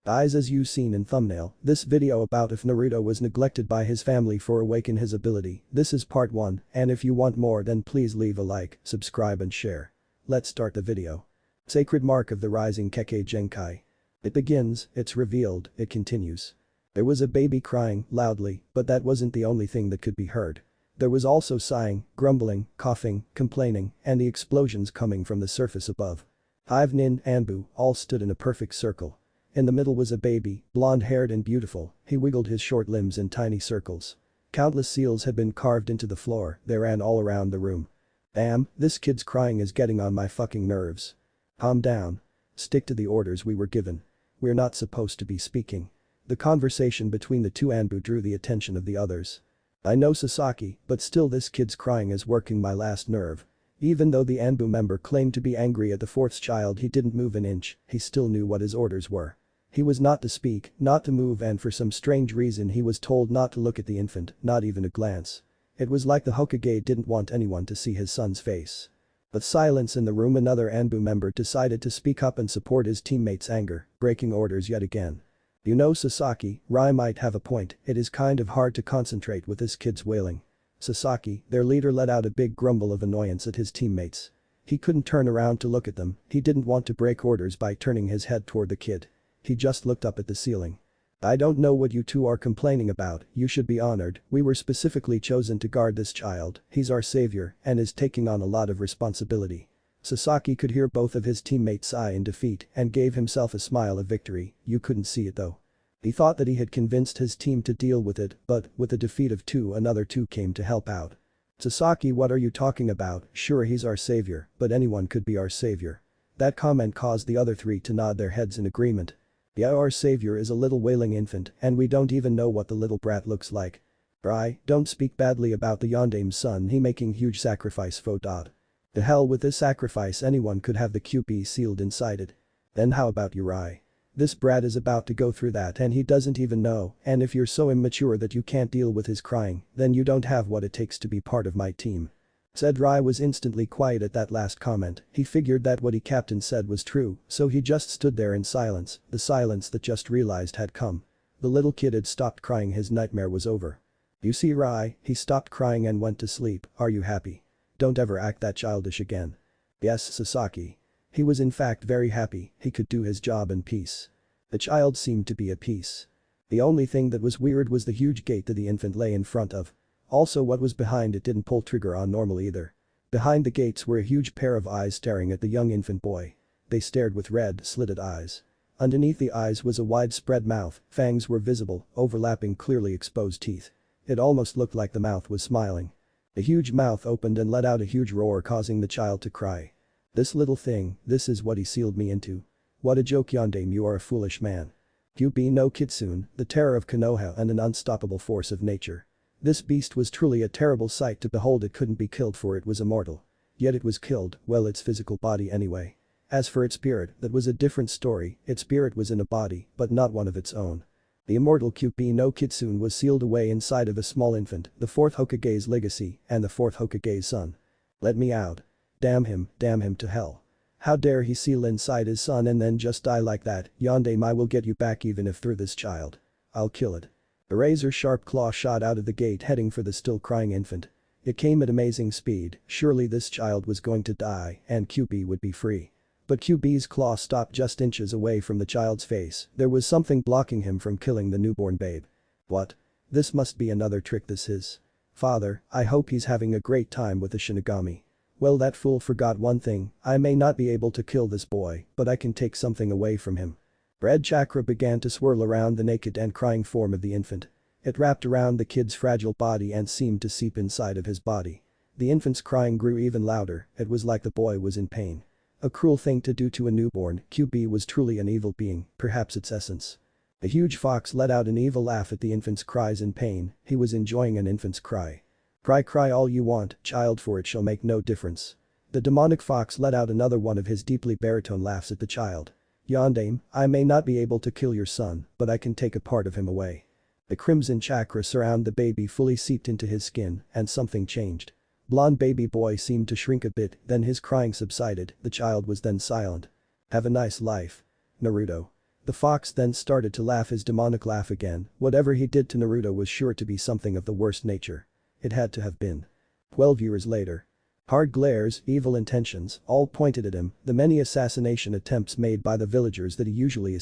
Eyes as you seen in thumbnail, this video about if Naruto was neglected by his family for awaken his ability. This is part 1, and if you want more then please leave a like, subscribe and share. Let's start the video. Sacred mark of the rising Kekkei Genkai. It begins, it's revealed, it continues. There was a baby crying, loudly, but that wasn't the only thing that could be heard. There was also sighing, grumbling, coughing, complaining, and the explosions coming from the surface above. Hive Nin, Anbu, all stood in a perfect circle. In the middle was a baby, blonde-haired and beautiful, he wiggled his short limbs in tiny circles. Countless seals had been carved into the floor, they ran all around the room. Damn, this kid's crying is getting on my fucking nerves. Calm down. Stick to the orders we were given. We're not supposed to be speaking. The conversation between the two Anbu drew the attention of the others. I know Sasaki, but still this kid's crying is working my last nerve. Even though the Anbu member claimed to be angry at the fourth child, he didn't move an inch, he still knew what his orders were. He was not to speak, not to move, and for some strange reason he was told not to look at the infant, not even a glance. It was like the Hokage didn't want anyone to see his son's face. With silence in the room, another Anbu member decided to speak up and support his teammates' anger, breaking orders yet again. You know Sasaki, Rai might have a point, it is kind of hard to concentrate with this kid's wailing. Sasaki, their leader, let out a big grumble of annoyance at his teammates. He couldn't turn around to look at them, he didn't want to break orders by turning his head toward the kid. He just looked up at the ceiling. I don't know what you two are complaining about, you should be honored, we were specifically chosen to guard this child, he's our savior and is taking on a lot of responsibility. Sasaki could hear both of his teammates sigh in defeat and gave himself a smile of victory, you couldn't see it though. He thought that he had convinced his team to deal with it, but with the defeat of two, another two came to help out. Sasaki, what are you talking about? Sure, he's our savior, but anyone could be our savior. That comment caused the other three to nod their heads in agreement. Yeah, our savior is a little wailing infant and we don't even know what the little brat looks like. Rai, don't speak badly about the Yondame's son, he making huge sacrifice for. The hell with this sacrifice, anyone could have the QP sealed inside it. Then how about you, Rai? This brat is about to go through that and he doesn't even know, and if you're so immature that you can't deal with his crying, then you don't have what it takes to be part of my team. Said Rai was instantly quiet at that last comment, he figured that what he captain said was true, so he just stood there in silence, the silence that just realized had come. The little kid had stopped crying, his nightmare was over. You see Rai, he stopped crying and went to sleep, are you happy? Don't ever act that childish again. Yes, Sasaki. He was in fact very happy, he could do his job in peace. The child seemed to be at peace. The only thing that was weird was the huge gate that the infant lay in front of. Also, what was behind it didn't pull trigger on normal either. Behind the gates were a huge pair of eyes staring at the young infant boy. They stared with red, slitted eyes. Underneath the eyes was a widespread mouth, fangs were visible, overlapping clearly exposed teeth. It almost looked like the mouth was smiling. The huge mouth opened and let out a huge roar, causing the child to cry. This little thing, this is what he sealed me into. What a joke, Yondame, you are a foolish man. QB no Kitsune, the terror of Konoha and an unstoppable force of nature. This beast was truly a terrible sight to behold, it couldn't be killed for it was immortal. Yet it was killed, well, its physical body anyway. As for its spirit, that was a different story, its spirit was in a body, but not one of its own. The immortal QP no Kitsune was sealed away inside of a small infant, the fourth Hokage's legacy, and the fourth Hokage's son. Let me out. Damn him to hell. How dare he seal inside his son and then just die like that, Yondame, I will get you back even if through this child. I'll kill it. A razor-sharp claw shot out of the gate heading for the still crying infant. It came at amazing speed, surely this child was going to die and QB would be free. But QB's claw stopped just inches away from the child's face, there was something blocking him from killing the newborn babe. What? This must be another trick, this is. Father, I hope he's having a great time with the Shinigami. Well, that fool forgot one thing, I may not be able to kill this boy, but I can take something away from him. Red chakra began to swirl around the naked and crying form of the infant. It wrapped around the kid's fragile body and seemed to seep inside of his body. The infant's crying grew even louder, it was like the boy was in pain. A cruel thing to do to a newborn, QB was truly an evil being, perhaps its essence. A huge fox let out an evil laugh at the infant's cries in pain, he was enjoying an infant's cry. Cry all you want, child, for it shall make no difference. The demonic fox let out another one of his deeply baritone laughs at the child. Yondame, I may not be able to kill your son, but I can take a part of him away. The crimson chakra surround the baby fully seeped into his skin, and something changed. Blonde baby boy seemed to shrink a bit, then his crying subsided, the child was then silent. Have a nice life. Naruto. The fox then started to laugh his demonic laugh again. Whatever he did to Naruto was sure to be something of the worst nature. It had to have been. 12 years later. Hard glares, evil intentions, all pointed at him, the many assassination attempts made by the villagers that he usually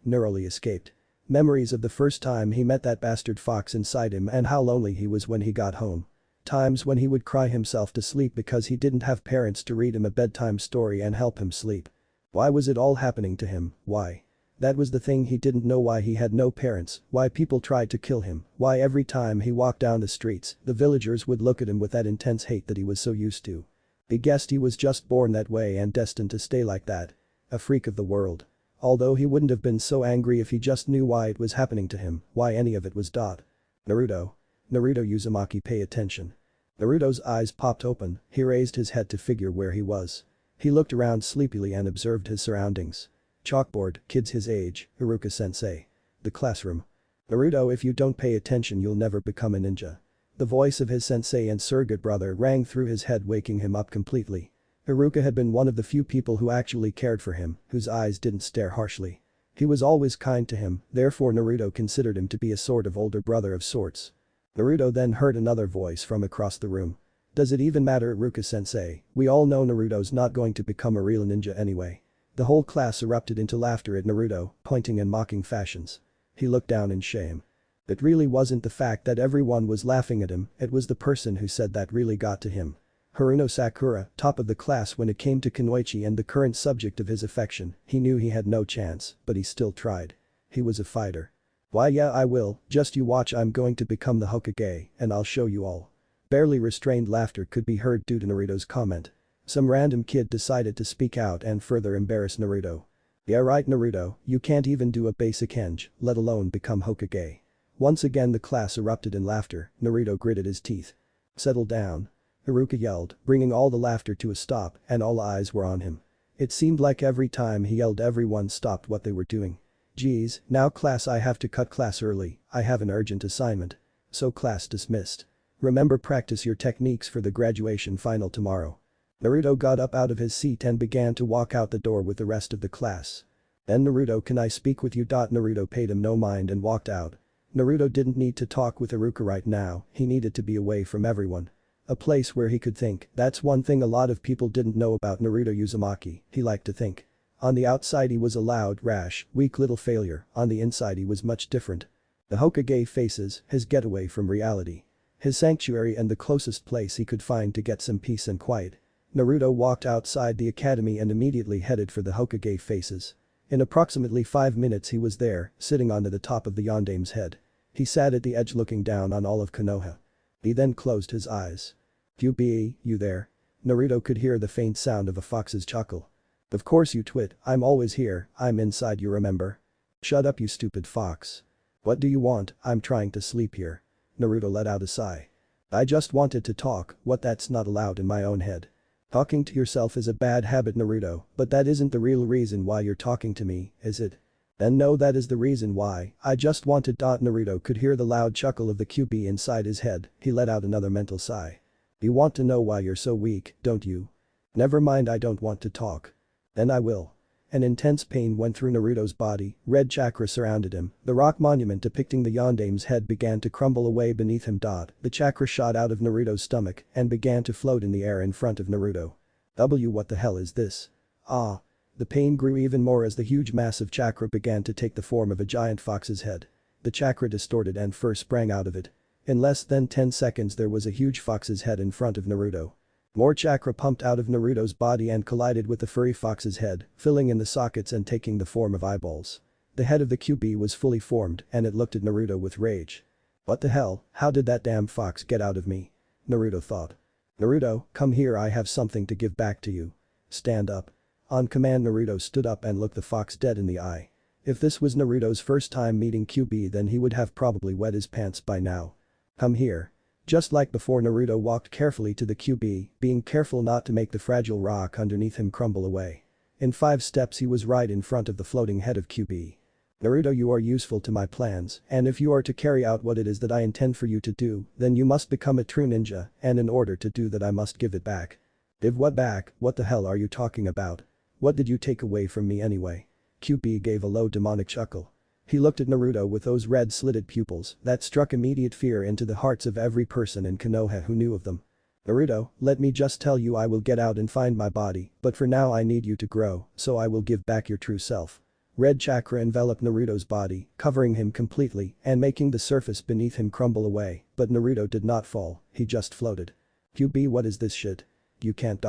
narrowly escaped. Memories of the first time he met that bastard fox inside him and how lonely he was when he got home. Times when he would cry himself to sleep because he didn't have parents to read him a bedtime story and help him sleep. Why was it all happening to him, why? That was the thing he didn't know, why he had no parents, why people tried to kill him, why every time he walked down the streets, the villagers would look at him with that intense hate that he was so used to. He guessed he was just born that way and destined to stay like that. A freak of the world. Although he wouldn't have been so angry if he just knew why it was happening to him, why any of it was. Naruto. Naruto Uzumaki, pay attention. Naruto's eyes popped open, he raised his head to figure where he was. He looked around sleepily and observed his surroundings. Chalkboard, kids his age, Iruka-sensei. The classroom. Naruto, if you don't pay attention you'll never become a ninja. The voice of his sensei and surrogate brother rang through his head, waking him up completely. Iruka had been one of the few people who actually cared for him, whose eyes didn't stare harshly. He was always kind to him, therefore Naruto considered him to be a sort of older brother of sorts. Naruto then heard another voice from across the room. Does it even matter, Iruka-sensei? We all know Naruto's not going to become a real ninja anyway. The whole class erupted into laughter at Naruto, pointing in mocking fashions. He looked down in shame. It really wasn't the fact that everyone was laughing at him, it was the person who said that really got to him. Haruno Sakura, top of the class when it came to Kunoichi and the current subject of his affection, he knew he had no chance, but he still tried. He was a fighter. Why yeah I will, just you watch, I'm going to become the Hokage, and I'll show you all. Barely restrained laughter could be heard due to Naruto's comment. Some random kid decided to speak out and further embarrass Naruto. Yeah right Naruto, you can't even do a basic henge, let alone become Hokage. Once again the class erupted in laughter, Naruto gritted his teeth. Settle down. Iruka yelled, bringing all the laughter to a stop, and all eyes were on him. It seemed like every time he yelled everyone stopped what they were doing. Geez, now class, I have to cut class early, I have an urgent assignment. So class dismissed. Remember, practice your techniques for the graduation final tomorrow. Naruto got up out of his seat and began to walk out the door with the rest of the class. Then Naruto, can I speak with you? Naruto paid him no mind and walked out. Naruto didn't need to talk with Iruka right now, he needed to be away from everyone. A place where he could think, that's one thing a lot of people didn't know about Naruto Uzumaki, he liked to think. On the outside he was a loud, rash, weak little failure, on the inside he was much different. The Hokage faces, his getaway from reality. His sanctuary and the closest place he could find to get some peace and quiet. Naruto walked outside the academy and immediately headed for the Hokage faces. In approximately 5 minutes he was there, sitting on the top of the Yondame's head. He sat at the edge looking down on all of Konoha. He then closed his eyes. QBE, you there? Naruto could hear the faint sound of a fox's chuckle. Of course you twit, I'm always here, I'm inside, you remember? Shut up you stupid fox. What do you want? I'm trying to sleep here. Naruto let out a sigh. I just wanted to talk, what that's not allowed in my own head. Talking to yourself is a bad habit Naruto, but that isn't the real reason why you're talking to me, is it? Then no, that is the reason why, I just wanted. Naruto could hear the loud chuckle of the QB inside his head, he let out another mental sigh. You want to know why you're so weak, don't you? Never mind, I don't want to talk. Then I will. An intense pain went through Naruto's body, red chakra surrounded him, the rock monument depicting the Yondame's head began to crumble away beneath him. The chakra shot out of Naruto's stomach and began to float in the air in front of Naruto. What the hell is this? Ah. The pain grew even more as the huge mass of chakra began to take the form of a giant fox's head. The chakra distorted and fur sprang out of it. In less than 10 seconds there was a huge fox's head in front of Naruto. More chakra pumped out of Naruto's body and collided with the furry fox's head, filling in the sockets and taking the form of eyeballs. The head of the QB was fully formed and it looked at Naruto with rage. What the hell, how did that damn fox get out of me? Naruto thought. Naruto, come here, I have something to give back to you. Stand up. On command Naruto stood up and looked the fox dead in the eye. If this was Naruto's first time meeting QB then he would have probably wet his pants by now. Come here. Just like before Naruto walked carefully to the QB, being careful not to make the fragile rock underneath him crumble away. In 5 steps he was right in front of the floating head of QB. Naruto, you are useful to my plans, and if you are to carry out what it is that I intend for you to do, then you must become a true ninja, and in order to do that I must give it back. Give what back? What the hell are you talking about? What did you take away from me anyway? QB gave a low demonic chuckle. He looked at Naruto with those red slitted pupils that struck immediate fear into the hearts of every person in Konoha who knew of them. Naruto, let me just tell you, I will get out and find my body, but for now I need you to grow, so I will give back your true self. Red chakra enveloped Naruto's body, covering him completely and making the surface beneath him crumble away, but Naruto did not fall, he just floated. QB, what is this shit? You can't.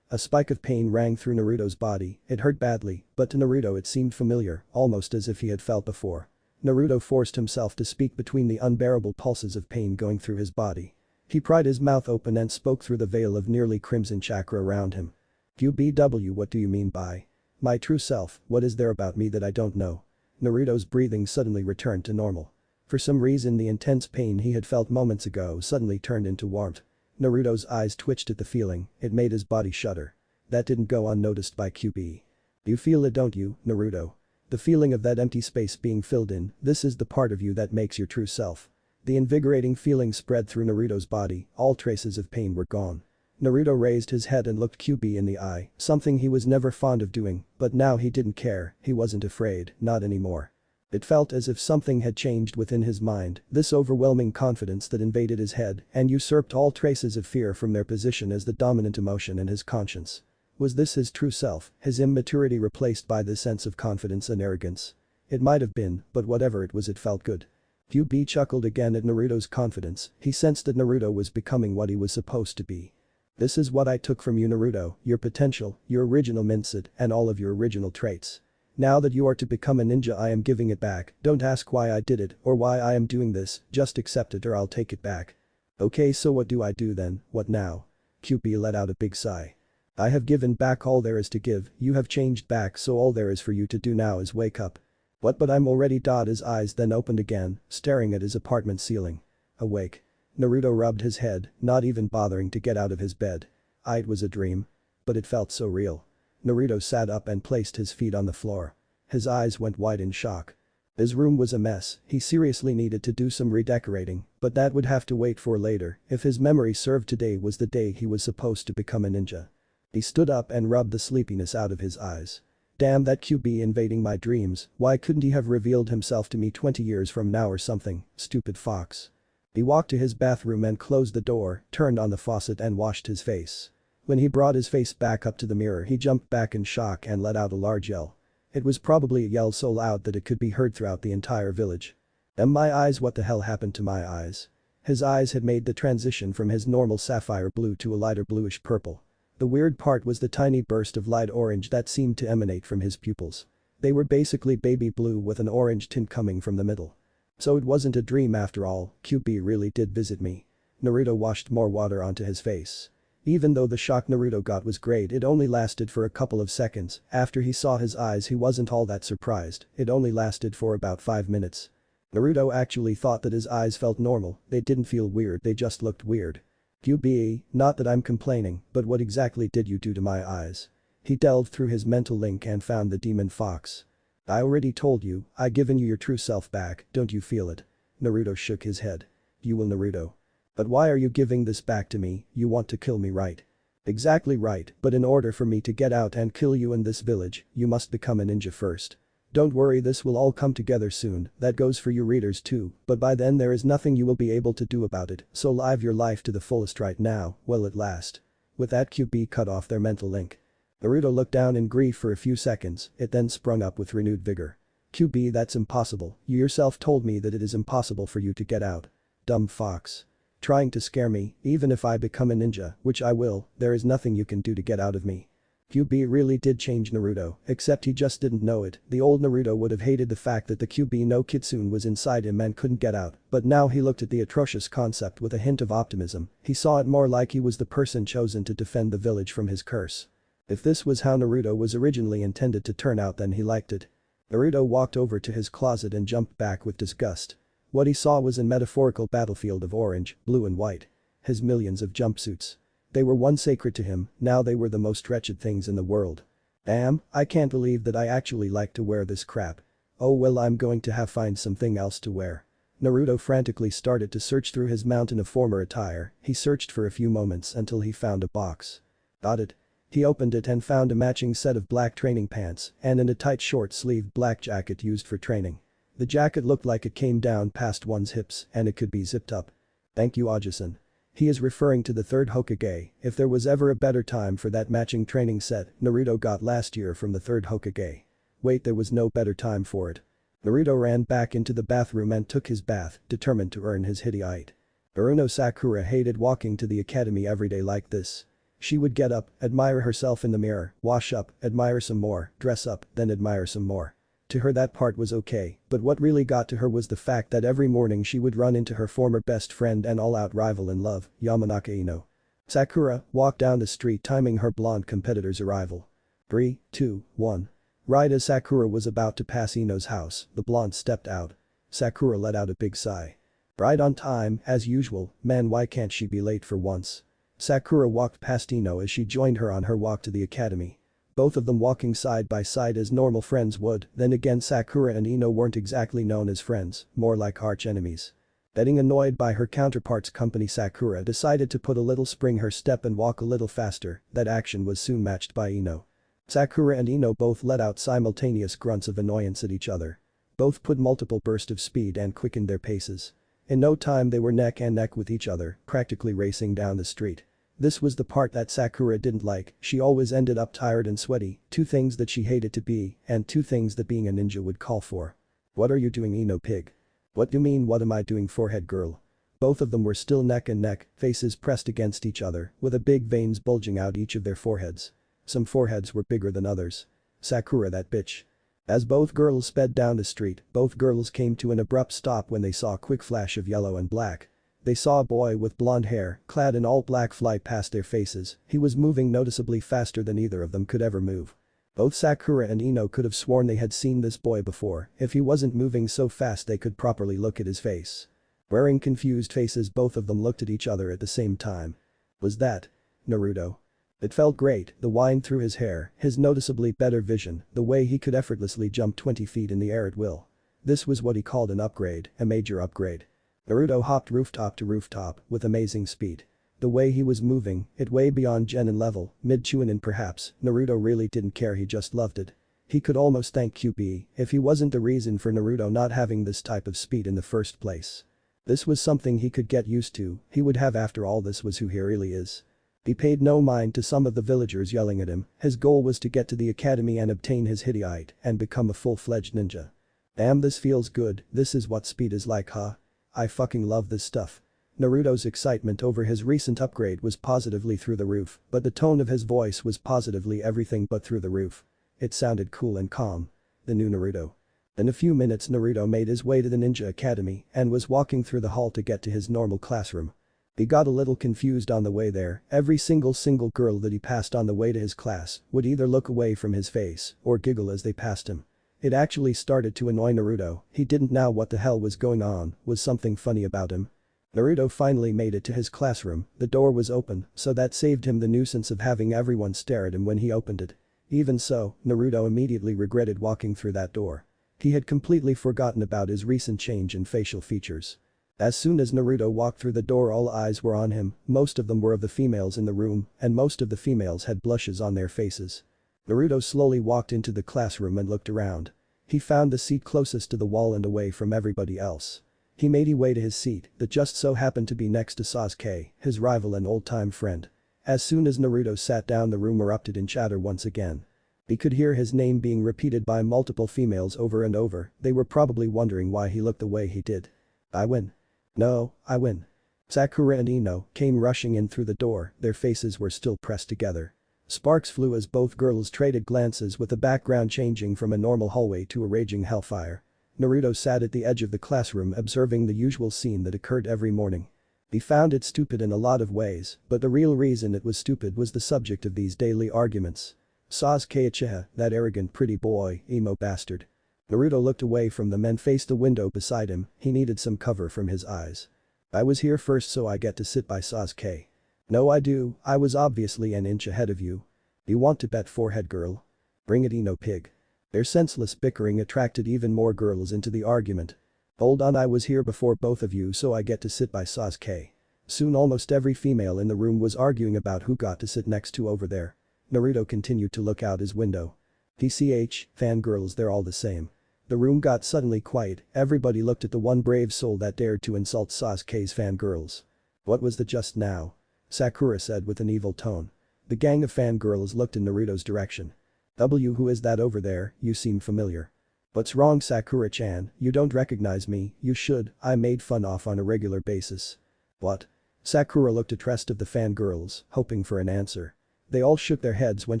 A spike of pain rang through Naruto's body, it hurt badly, but to Naruto it seemed familiar, almost as if he had felt before. Naruto forced himself to speak between the unbearable pulses of pain going through his body. He pried his mouth open and spoke through the veil of nearly crimson chakra around him. QBW, what do you mean by my true self? What is there about me that I don't know? Naruto's breathing suddenly returned to normal. For some reason the intense pain he had felt moments ago suddenly turned into warmth. Naruto's eyes twitched at the feeling, it made his body shudder. That didn't go unnoticed by QB. You feel it, don't you, Naruto? The feeling of that empty space being filled in, this is the part of you that makes your true self. The invigorating feeling spread through Naruto's body, all traces of pain were gone. Naruto raised his head and looked QB in the eye, something he was never fond of doing, but now he didn't care, he wasn't afraid, not anymore. It felt as if something had changed within his mind, this overwhelming confidence that invaded his head and usurped all traces of fear from their position as the dominant emotion in his conscience. Was this his true self, his immaturity replaced by this sense of confidence and arrogance? It might have been, but whatever it was, it felt good. QB chuckled again at Naruto's confidence, he sensed that Naruto was becoming what he was supposed to be. This is what I took from you, Naruto, your potential, your original mindset, and all of your original traits. Now that you are to become a ninja, I am giving it back. Don't ask why I did it or why I am doing this, just accept it or I'll take it back. Okay, so what do I do then, what now? QB let out a big sigh. I have given back all there is to give, you have changed back, so all there is for you to do now is wake up. What, but I'm already. His eyes then opened again, staring at his apartment ceiling. Awake. Naruto rubbed his head, not even bothering to get out of his bed. It was a dream. But it felt so real. Naruto sat up and placed his feet on the floor. His eyes went wide in shock. His room was a mess, he seriously needed to do some redecorating, but that would have to wait for later. If his memory served, today was the day he was supposed to become a ninja. He stood up and rubbed the sleepiness out of his eyes. Damn, that QB invading my dreams, why couldn't he have revealed himself to me 20 years from now or something, stupid fox. He walked to his bathroom and closed the door, turned on the faucet and washed his face. When he brought his face back up to the mirror, he jumped back in shock and let out a large yell. It was probably a yell so loud that it could be heard throughout the entire village. My eyes, what the hell happened to my eyes? His eyes had made the transition from his normal sapphire blue to a lighter bluish purple. The weird part was the tiny burst of light orange that seemed to emanate from his pupils. They were basically baby blue with an orange tint coming from the middle. So it wasn't a dream after all, QB really did visit me. Naruto washed more water onto his face. Even though the shock Naruto got was great, it only lasted for a couple of seconds. After he saw his eyes, he wasn't all that surprised, it only lasted for about 5 minutes. Naruto actually thought that his eyes felt normal, they didn't feel weird, they just looked weird. QB, not that I'm complaining, but what exactly did you do to my eyes? He delved through his mental link and found the demon fox. I already told you, I given you your true self back, don't you feel it? Naruto shook his head. You will, Naruto. But why are you giving this back to me? You want to kill me, right? Exactly right, but in order for me to get out and kill you in this village, you must become a ninja first. Don't worry, this will all come together soon, that goes for you readers too, but by then there is nothing you will be able to do about it, so live your life to the fullest right now, while it lasts. With that, QB cut off their mental link. Naruto looked down in grief for a few seconds, it then sprung up with renewed vigor. QB, that's impossible, you yourself told me that it is impossible for you to get out. Dumb fox. Trying to scare me, even if I become a ninja, which I will, there is nothing you can do to get out of me. QB really did change Naruto, except he just didn't know it. The old Naruto would have hated the fact that the QB no Kitsune was inside him and couldn't get out, but now he looked at the atrocious concept with a hint of optimism. He saw it more like he was the person chosen to defend the village from his curse. If this was how Naruto was originally intended to turn out, then he liked it. Naruto walked over to his closet and jumped back with disgust. What he saw was a metaphorical battlefield of orange, blue and white. His millions of jumpsuits. They were once sacred to him, now they were the most wretched things in the world. Damn, I can't believe that I actually like to wear this crap. Oh well, I'm going to have find something else to wear. Naruto frantically started to search through his mountain of former attire, he searched for a few moments until he found a box. Got it. He opened it and found a matching set of black training pants and a tight short-sleeved black jacket used for training. The jacket looked like it came down past one's hips and it could be zipped up. Thank you, Ajisan. He is referring to the third Hokage. If there was ever a better time for that matching training set Naruto got last year from the third Hokage. Wait, there was no better time for it. Naruto ran back into the bathroom and took his bath, determined to earn his Hittite. Naruto Sakura hated walking to the academy every day like this. She would get up, admire herself in the mirror, wash up, admire some more, dress up, then admire some more. To her that part was okay, but what really got to her was the fact that every morning she would run into her former best friend and all-out rival in love, Yamanaka Ino. Sakura walked down the street timing her blonde competitor's arrival. 3, 2, 1. Right as Sakura was about to pass Ino's house, the blonde stepped out. Sakura let out a big sigh. Right on time, as usual, man, why can't she be late for once? Sakura walked past Ino as she joined her on her walk to the academy. Both of them walking side by side as normal friends would, then again Sakura and Ino weren't exactly known as friends, more like arch-enemies. Getting annoyed by her counterpart's company, Sakura decided to put a little spring her step and walk a little faster. That action was soon matched by Ino. Sakura and Ino both let out simultaneous grunts of annoyance at each other. Both put multiple bursts of speed and quickened their paces. In no time they were neck and neck with each other, practically racing down the street. This was the part that Sakura didn't like. She always ended up tired and sweaty, two things that she hated to be, and two things that being a ninja would call for. What are you doing, Ino pig? What do you mean what am I doing, forehead girl? Both of them were still neck and neck, faces pressed against each other, with a big veins bulging out each of their foreheads. Some foreheads were bigger than others. Sakura, that bitch. As both girls sped down the street, both girls came to an abrupt stop when they saw a quick flash of yellow and black. They saw a boy with blonde hair, clad in all black, fly past their faces. He was moving noticeably faster than either of them could ever move. Both Sakura and Ino could have sworn they had seen this boy before. If he wasn't moving so fast they could properly look at his face. Wearing confused faces, both of them looked at each other at the same time. Was that Naruto? It felt great, the wind through his hair, his noticeably better vision, the way he could effortlessly jump 20 feet in the air at will. This was what he called an upgrade, a major upgrade. Naruto hopped rooftop to rooftop with amazing speed. The way he was moving, it way beyond Genin level, mid-Chunin perhaps. Naruto really didn't care, he just loved it. He could almost thank QB if he wasn't the reason for Naruto not having this type of speed in the first place. This was something he could get used to, he would have, after all this was who he really is. He paid no mind to some of the villagers yelling at him. His goal was to get to the academy and obtain his Hittite and become a full-fledged ninja. Damn, this feels good, this is what speed is like, huh? I fucking love this stuff. Naruto's excitement over his recent upgrade was positively through the roof, but the tone of his voice was positively everything but through the roof. It sounded cool and calm. The new Naruto. In a few minutes Naruto made his way to the Ninja Academy and was walking through the hall to get to his normal classroom. He got a little confused on the way there. Every single girl that he passed on the way to his class would either look away from his face or giggle as they passed him. It actually started to annoy Naruto. He didn't know what the hell was going on. Was something funny about him? Naruto finally made it to his classroom. The door was open, so that saved him the nuisance of having everyone stare at him when he opened it. Even so, Naruto immediately regretted walking through that door. He had completely forgotten about his recent change in facial features. As soon as Naruto walked through the door, all eyes were on him. Most of them were of the females in the room, and most of the females had blushes on their faces. Naruto slowly walked into the classroom and looked around. He found the seat closest to the wall and away from everybody else. He made his way to his seat that just so happened to be next to Sasuke, his rival and old-time friend. As soon as Naruto sat down, the room erupted in chatter once again. He could hear his name being repeated by multiple females over and over. They were probably wondering why he looked the way he did. I win. No, I win. Sakura and Ino came rushing in through the door, their faces were still pressed together. Sparks flew as both girls traded glances, with the background changing from a normal hallway to a raging hellfire. Naruto sat at the edge of the classroom observing the usual scene that occurred every morning. He found it stupid in a lot of ways, but the real reason it was stupid was the subject of these daily arguments. Sasuke Uchiha, that arrogant pretty boy, emo bastard. Naruto looked away from them and faced the window beside him. He needed some cover from his eyes. I was here first, so I get to sit by Sasuke. No, I do, I was obviously an inch ahead of you. You want to bet, forehead girl? Bring it, Ino pig. Their senseless bickering attracted even more girls into the argument. Hold on, I was here before both of you, so I get to sit by Sasuke. Soon almost every female in the room was arguing about who got to sit next to over there. Naruto continued to look out his window. PCH, fangirls, they're all the same. The room got suddenly quiet, everybody looked at the one brave soul that dared to insult Sasuke's fangirls. What was the just now? Sakura said with an evil tone. The gang of fangirls looked in Naruto's direction. Who is that over there, you seem familiar. What's wrong, Sakura-chan, you don't recognize me, you should, I made fun of on a regular basis. What? Sakura looked at the rest of the fangirls, hoping for an answer. They all shook their heads when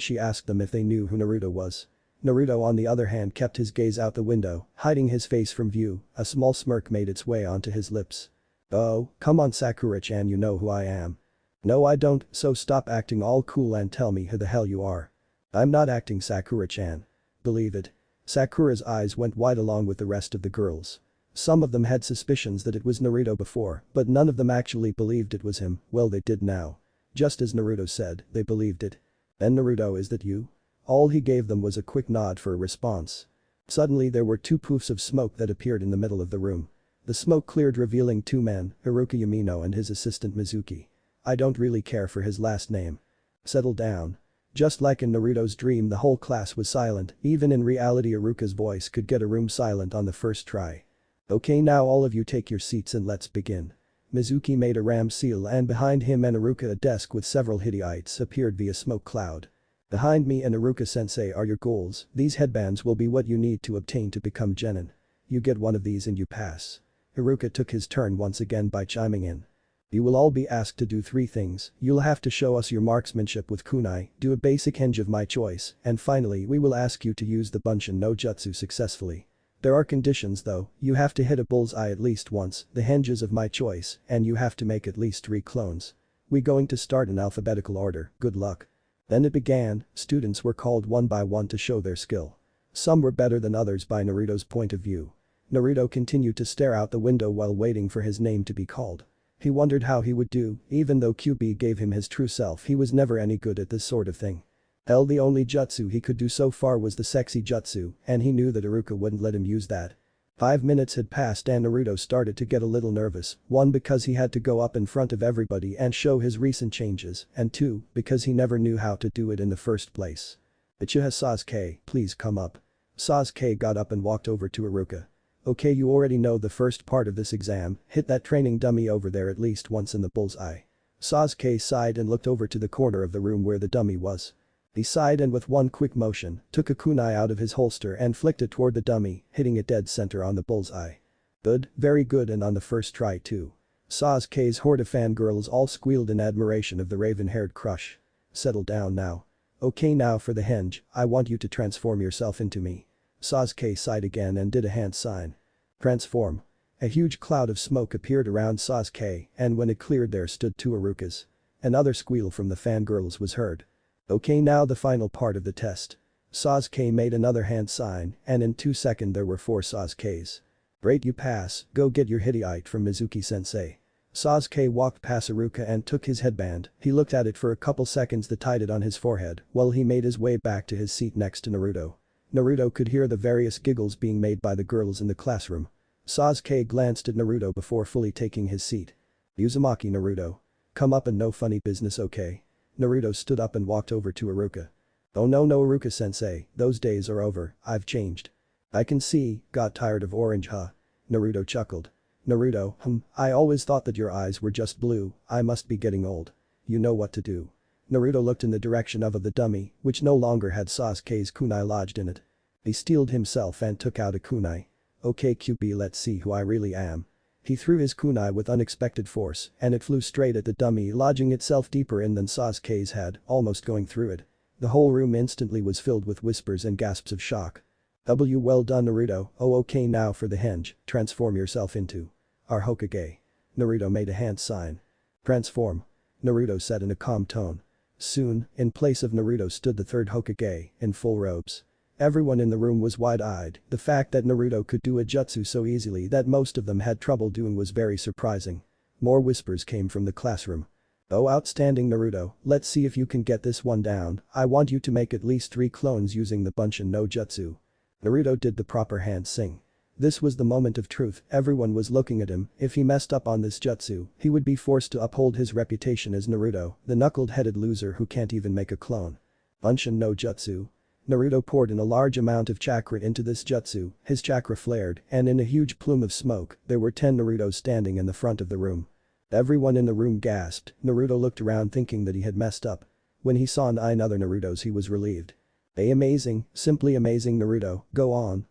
she asked them if they knew who Naruto was. Naruto on the other hand kept his gaze out the window, hiding his face from view, a small smirk made its way onto his lips. Oh, come on Sakura-chan, you know who I am. No I don't, so stop acting all cool and tell me who the hell you are. I'm not acting, Sakura-chan. Believe it. Sakura's eyes went wide along with the rest of the girls. Some of them had suspicions that it was Naruto before, but none of them actually believed it was him, well they did now. Just as Naruto said, they believed it. Then Naruto, is that you? All he gave them was a quick nod for a response. Suddenly there were two poofs of smoke that appeared in the middle of the room. The smoke cleared revealing two men, Haruka Yamino and his assistant Mizuki. I don't really care for his last name. Settle down. Just like in Naruto's dream the whole class was silent, even in reality Haruka's voice could get a room silent on the first try. Okay now all of you take your seats and let's begin. Mizuki made a ram seal and behind him and Haruka a desk with several Hittites appeared via smoke cloud. Behind me and Haruka-sensei are your goals, these headbands will be what you need to obtain to become genin. You get one of these and you pass. Haruka took his turn once again by chiming in. You will all be asked to do three things, you'll have to show us your marksmanship with kunai, do a basic henge of my choice, and finally we will ask you to use the Bunshin no Jutsu successfully. There are conditions though, you have to hit a bullseye at least once, the henges of my choice, and you have to make at least 3 clones. We going to start in alphabetical order, good luck. Then it began, students were called one by one to show their skill. Some were better than others by Naruto's point of view. Naruto continued to stare out the window while waiting for his name to be called. He wondered how he would do, even though QB gave him his true self he was never any good at this sort of thing. Hell, the only jutsu he could do so far was the sexy jutsu, and he knew that Haruka wouldn't let him use that. 5 minutes had passed and Naruto started to get a little nervous, 1 because he had to go up in front of everybody and show his recent changes, and 2 because he never knew how to do it in the first place. Uchiha Sasuke, please come up. Sasuke got up and walked over to Haruka. Okay, you already know the first part of this exam, hit that training dummy over there at least once in the bullseye. Sasuke sighed and looked over to the corner of the room where the dummy was. He sighed and with one quick motion, took a kunai out of his holster and flicked it toward the dummy, hitting it dead center on the bullseye. Good, very good, and on the first try too. Sasuke's horde of fangirls all squealed in admiration of the raven-haired crush. Settle down now. Okay, now for the henge, I want you to transform yourself into me. Sasuke sighed again and did a hand sign. Transform. A huge cloud of smoke appeared around Sasuke and when it cleared there stood 2 Harukas. Another squeal from the fangirls was heard. Okay, now the final part of the test. Sasuke made another hand sign and in 2 seconds there were 4 Sasukes. Great, you pass, go get your Hittite from Mizuki-sensei. Sasuke walked past Haruka and took his headband, he looked at it for a couple seconds then tied it on his forehead while he made his way back to his seat next to Naruto. Naruto could hear the various giggles being made by the girls in the classroom. Sasuke glanced at Naruto before fully taking his seat. Uzumaki Naruto. Come up and no funny business, okay? Naruto stood up and walked over to Haruka. Oh no Haruka-sensei, those days are over, I've changed. I can see, got tired of orange huh? Naruto chuckled. Naruto, I always thought that your eyes were just blue, I must be getting old. You know what to do. Naruto looked in the direction of the dummy, which no longer had Sasuke's kunai lodged in it. He steeled himself and took out a kunai. Okay QB, let's see who I really am. He threw his kunai with unexpected force and it flew straight at the dummy, lodging itself deeper in than Sasuke's head, almost going through it. The whole room instantly was filled with whispers and gasps of shock. Well done Naruto, oh okay now for the henge, transform yourself into our Hokage. Naruto made a hand sign. Transform. Naruto said in a calm tone. Soon, in place of Naruto stood the 3rd Hokage, in full robes. Everyone in the room was wide-eyed, the fact that Naruto could do a jutsu so easily that most of them had trouble doing was very surprising. More whispers came from the classroom. Oh outstanding Naruto, let's see if you can get this one down, I want you to make at least 3 clones using the Bunshin no Jutsu. Naruto did the proper hand sing. This was the moment of truth, everyone was looking at him, if he messed up on this jutsu, he would be forced to uphold his reputation as Naruto, the knuckled-headed loser who can't even make a clone. Bunshin no jutsu. Naruto poured in a large amount of chakra into this jutsu, his chakra flared, and in a huge plume of smoke, there were 10 Narutos standing in the front of the room. Everyone in the room gasped. Naruto looked around thinking that he had messed up. When he saw 9 other Narutos he was relieved. Amazing, simply amazing Naruto, go on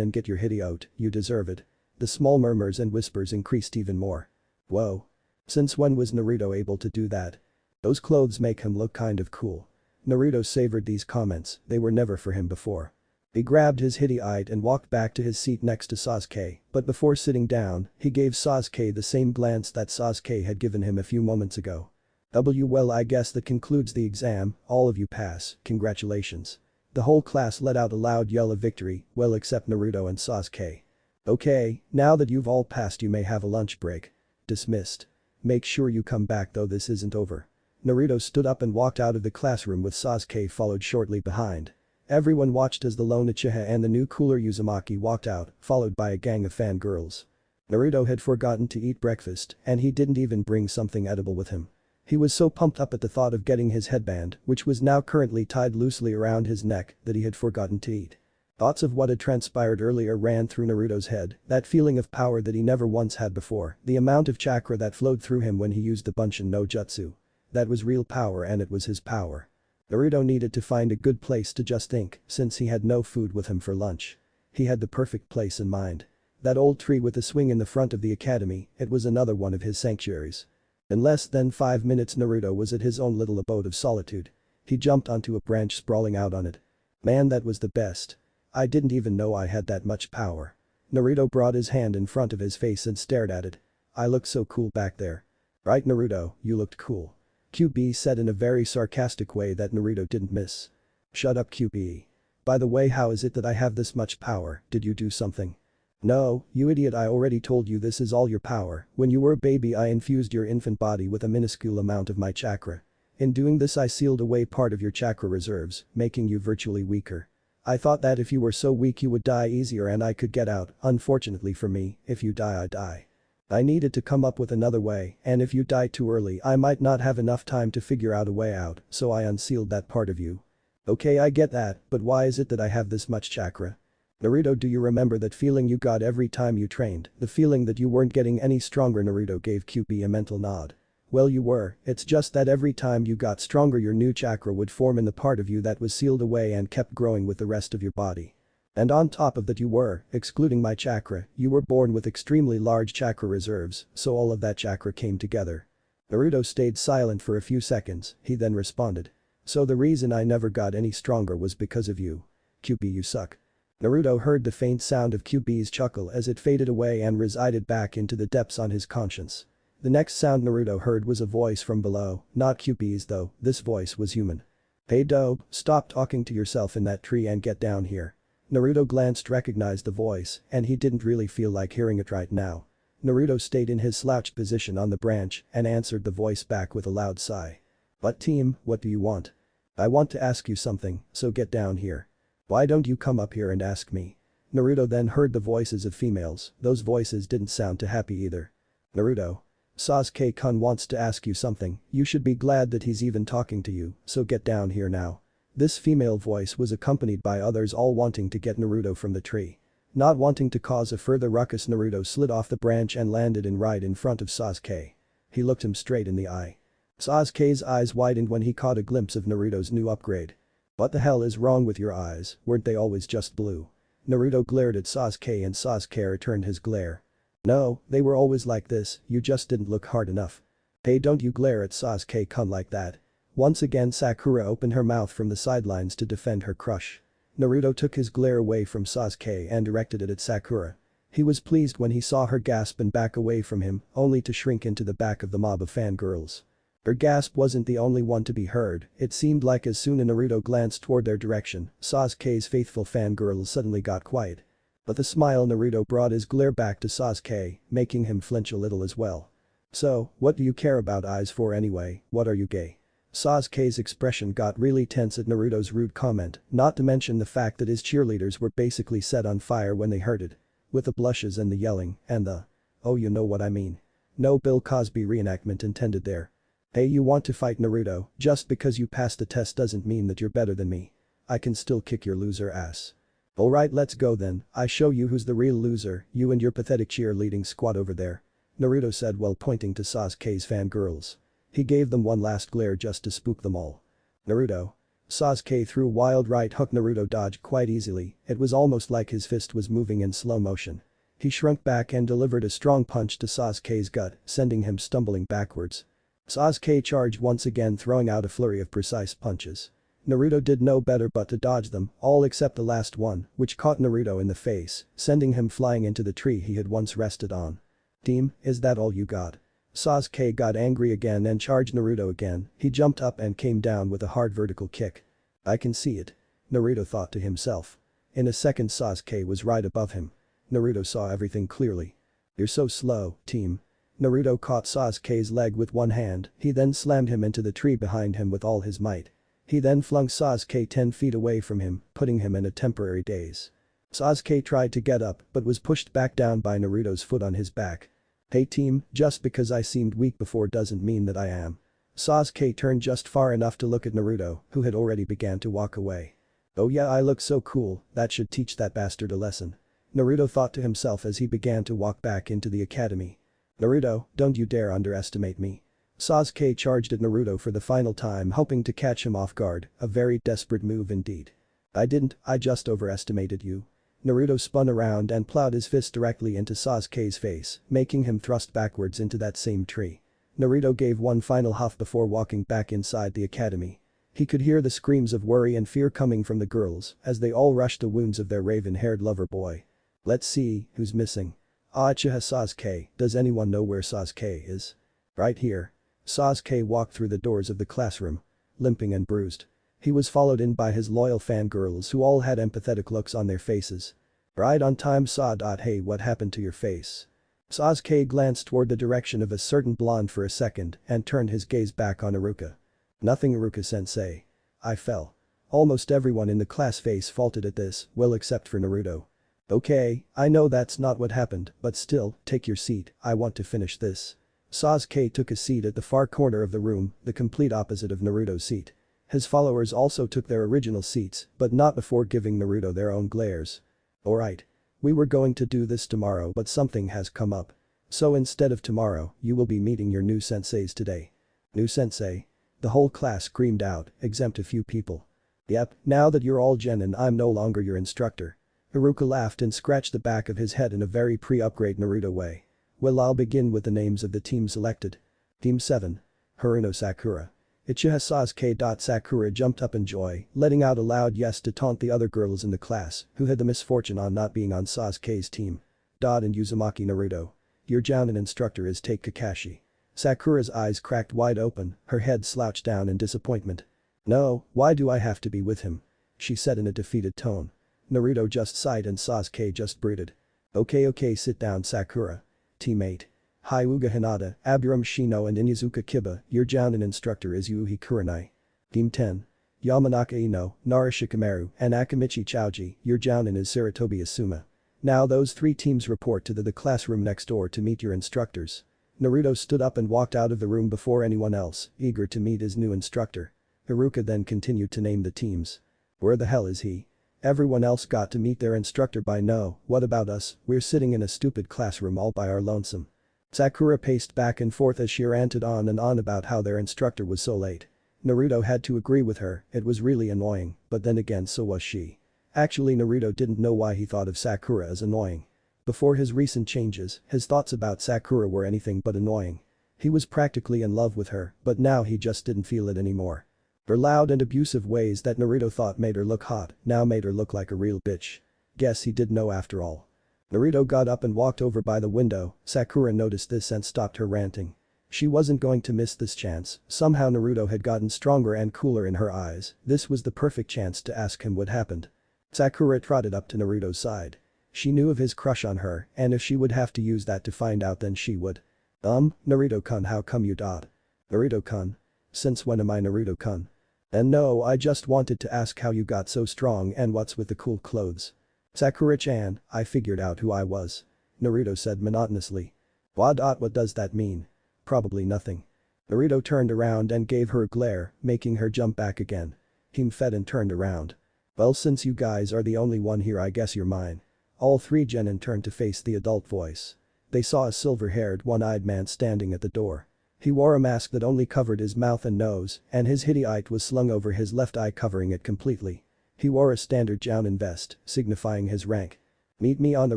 and get your hitty out, you deserve it. The small murmurs and whispers increased even more. Whoa. Since when was Naruto able to do that? Those clothes make him look kind of cool. Naruto savored these comments, they were never for him before. He grabbed his hitty-ite and walked back to his seat next to Sasuke, but before sitting down, he gave Sasuke the same glance that Sasuke had given him a few moments ago. Well, I guess that concludes the exam, all of you pass, congratulations. The whole class let out a loud yell of victory, well except Naruto and Sasuke. Okay, now that you've all passed you may have a lunch break. Dismissed. Make sure you come back though this isn't over. Naruto stood up and walked out of the classroom with Sasuke followed shortly behind. Everyone watched as the lone Uchiha and the new cooler Uzumaki walked out, followed by a gang of fangirls. Naruto had forgotten to eat breakfast, and he didn't even bring something edible with him. He was so pumped up at the thought of getting his headband, which was now currently tied loosely around his neck, that he had forgotten to eat. Thoughts of what had transpired earlier ran through Naruto's head, that feeling of power that he never once had before, the amount of chakra that flowed through him when he used the Bunshin no Jutsu. That was real power and it was his power. Naruto needed to find a good place to just think, since he had no food with him for lunch. He had the perfect place in mind. That old tree with the swing in the front of the academy, it was another one of his sanctuaries. In less than 5 minutes Naruto was at his own little abode of solitude. He jumped onto a branch sprawling out on it. Man, that was the best. I didn't even know I had that much power. Naruto brought his hand in front of his face and stared at it. I looked so cool back there. Right Naruto, you looked cool. QB said in a very sarcastic way that Naruto didn't miss. Shut up QB. By the way, how is it that I have this much power, did you do something? No, you idiot, I already told you this is all your power. When you were a baby I infused your infant body with a minuscule amount of my chakra. In doing this I sealed away part of your chakra reserves, making you virtually weaker. I thought that if you were so weak you would die easier and I could get out, unfortunately for me, if you die I die. I needed to come up with another way, and if you die too early I might not have enough time to figure out a way out, so I unsealed that part of you. Okay, I get that, but why is it that I have this much chakra? Naruto, do you remember that feeling you got every time you trained, the feeling that you weren't getting any stronger? Naruto gave QB a mental nod. Well, you were, it's just that every time you got stronger your new chakra would form in the part of you that was sealed away and kept growing with the rest of your body. And on top of that you were, excluding my chakra, you were born with extremely large chakra reserves, so all of that chakra came together. Naruto stayed silent for a few seconds, he then responded. So the reason I never got any stronger was because of you. QB, you suck. Naruto heard the faint sound of QB's chuckle as it faded away and resided back into the depths on his conscience. The next sound Naruto heard was a voice from below, not QB's though, this voice was human. Hey dope, stop talking to yourself in that tree and get down here. Naruto glanced, recognized the voice, and he didn't really feel like hearing it right now. Naruto stayed in his slouched position on the branch and answered the voice back with a loud sigh. But team, what do you want? I want to ask you something, so get down here. Why don't you come up here and ask me? Naruto then heard the voices of females, those voices didn't sound too happy either. Naruto. Sasuke-kun wants to ask you something, you should be glad that he's even talking to you, so get down here now. This female voice was accompanied by others all wanting to get Naruto from the tree. Not wanting to cause a further ruckus Naruto slid off the branch and landed right in front of Sasuke. He looked him straight in the eye. Sasuke's eyes widened when he caught a glimpse of Naruto's new upgrade. What the hell is wrong with your eyes, weren't they always just blue? Naruto glared at Sasuke and Sasuke returned his glare. No, they were always like this, you just didn't look hard enough. Hey, don't you glare at Sasuke-kun like that. Once again Sakura opened her mouth from the sidelines to defend her crush. Naruto took his glare away from Sasuke and directed it at Sakura. He was pleased when he saw her gasp and back away from him, only to shrink into the back of the mob of fangirls. Her gasp wasn't the only one to be heard, it seemed like as soon as Naruto glanced toward their direction, Sasuke's faithful fangirls suddenly got quiet. With a smile Naruto brought his glare back to Sasuke, making him flinch a little as well. So, what do you care about eyes for anyway, what are you gay? Sasuke's expression got really tense at Naruto's rude comment, not to mention the fact that his cheerleaders were basically set on fire when they heard it. With the blushes and the yelling, and the, oh you know what I mean. No Bill Cosby reenactment intended there. Hey, you want to fight Naruto? Just because you passed the test doesn't mean that you're better than me. I can still kick your loser ass. Alright, let's go then, I show you who's the real loser, you and your pathetic cheerleading squad over there. Naruto said while pointing to Sasuke's fangirls. He gave them one last glare just to spook them all. Naruto. Sasuke threw a wild right hook. Naruto dodged quite easily, it was almost like his fist was moving in slow motion. He shrunk back and delivered a strong punch to Sasuke's gut, sending him stumbling backwards. Sasuke charged once again, throwing out a flurry of precise punches. Naruto did no better but to dodge them, all except the last one, which caught Naruto in the face, sending him flying into the tree he had once rested on. Team, is that all you got? Sasuke got angry again and charged Naruto again. He jumped up and came down with a hard vertical kick. I can see it. Naruto thought to himself. In a second Sasuke was right above him. Naruto saw everything clearly. You're so slow, team. Naruto caught Sasuke's leg with one hand, he then slammed him into the tree behind him with all his might. He then flung Sasuke 10 feet away from him, putting him in a temporary daze. Sasuke tried to get up but was pushed back down by Naruto's foot on his back. Hey team, just because I seemed weak before doesn't mean that I am. Sasuke turned just far enough to look at Naruto, who had already began to walk away. Oh yeah, I look so cool, that should teach that bastard a lesson. Naruto thought to himself as he began to walk back into the academy. Naruto, don't you dare underestimate me. Sasuke charged at Naruto for the final time, hoping to catch him off guard, a very desperate move indeed. I didn't, I just overestimated you. Naruto spun around and plowed his fist directly into Sasuke's face, making him thrust backwards into that same tree. Naruto gave one final huff before walking back inside the academy. He could hear the screams of worry and fear coming from the girls as they all rushed the wounds of their raven-haired lover boy. Let's see, who's missing? Uchiha Sasuke, does anyone know where Sasuke is? Right here. Sasuke walked through the doors of the classroom. Limping and bruised. He was followed in by his loyal fangirls who all had empathetic looks on their faces. Right on time. Hey, what happened to your face? Sasuke glanced toward the direction of a certain blonde for a second and turned his gaze back on Iruka. Nothing, Iruka-sensei. I fell. Almost everyone in the class face faulted at this, well except for Naruto. Okay, I know that's not what happened, but still, take your seat, I want to finish this. Sasuke took a seat at the far corner of the room, the complete opposite of Naruto's seat. His followers also took their original seats, but not before giving Naruto their own glares. Alright. We were going to do this tomorrow but something has come up. So instead of tomorrow, you will be meeting your new senseis today. New sensei? The whole class screamed out, exempt a few people. Yep, now that you're all genin, I'm no longer your instructor. Iruka laughed and scratched the back of his head in a very pre-upgrade Naruto way. Well, I'll begin with the names of the teams selected. Team 7. Haruno Sakura. Uchiha Sasuke. Sakura jumped up in joy, letting out a loud yes to taunt the other girls in the class who had the misfortune on not being on Sasuke's team. And Uzumaki Naruto. Your Jounin instructor is Take Kakashi. Sakura's eyes cracked wide open, her head slouched down in disappointment. No, why do I have to be with him? She said in a defeated tone. Naruto just sighed and Sasuke just brooded. Okay, sit down, Sakura. Teammate. Hyuga Hinata, Aburam Shino and Inyazuka Kiba, your Jounin instructor is Yuhi Kurenai. Team 10. Yamanaka Ino, Nara Shikamaru, and Akamichi Chouji, your Jounin is Saratobi Asuma. Now those three teams report to the classroom next door to meet your instructors. Naruto stood up and walked out of the room before anyone else, eager to meet his new instructor. Iruka then continued to name the teams. Where the hell is he? Everyone else got to meet their instructor by now, what about us, we're sitting in a stupid classroom all by our lonesome. Sakura paced back and forth as she ranted on and on about how their instructor was so late. Naruto had to agree with her, it was really annoying, but then again so was she. Actually Naruto didn't know why he thought of Sakura as annoying. Before his recent changes, his thoughts about Sakura were anything but annoying. He was practically in love with her, but now he just didn't feel it anymore. Her loud and abusive ways that Naruto thought made her look hot now made her look like a real bitch. Guess he did know after all. Naruto got up and walked over by the window, Sakura noticed this and stopped her ranting. She wasn't going to miss this chance, somehow Naruto had gotten stronger and cooler in her eyes, this was the perfect chance to ask him what happened. Sakura trotted up to Naruto's side. She knew of his crush on her, and if she would have to use that to find out then she would. Naruto-kun, how come you? Naruto-kun? Since when am I Naruto-kun? And no, I just wanted to ask how you got so strong and what's with the cool clothes. Sakura-chan, I figured out who I was. Naruto said monotonously. What does that mean? Probably nothing. Naruto turned around and gave her a glare, making her jump back again. He fed and turned around. Well, since you guys are the only one here, I guess you're mine. All three genin turned to face the adult voice. They saw a silver-haired, one-eyed man standing at the door. He wore a mask that only covered his mouth and nose, and his hideite was slung over his left eye, covering it completely. He wore a standard jounin vest, signifying his rank. Meet me on the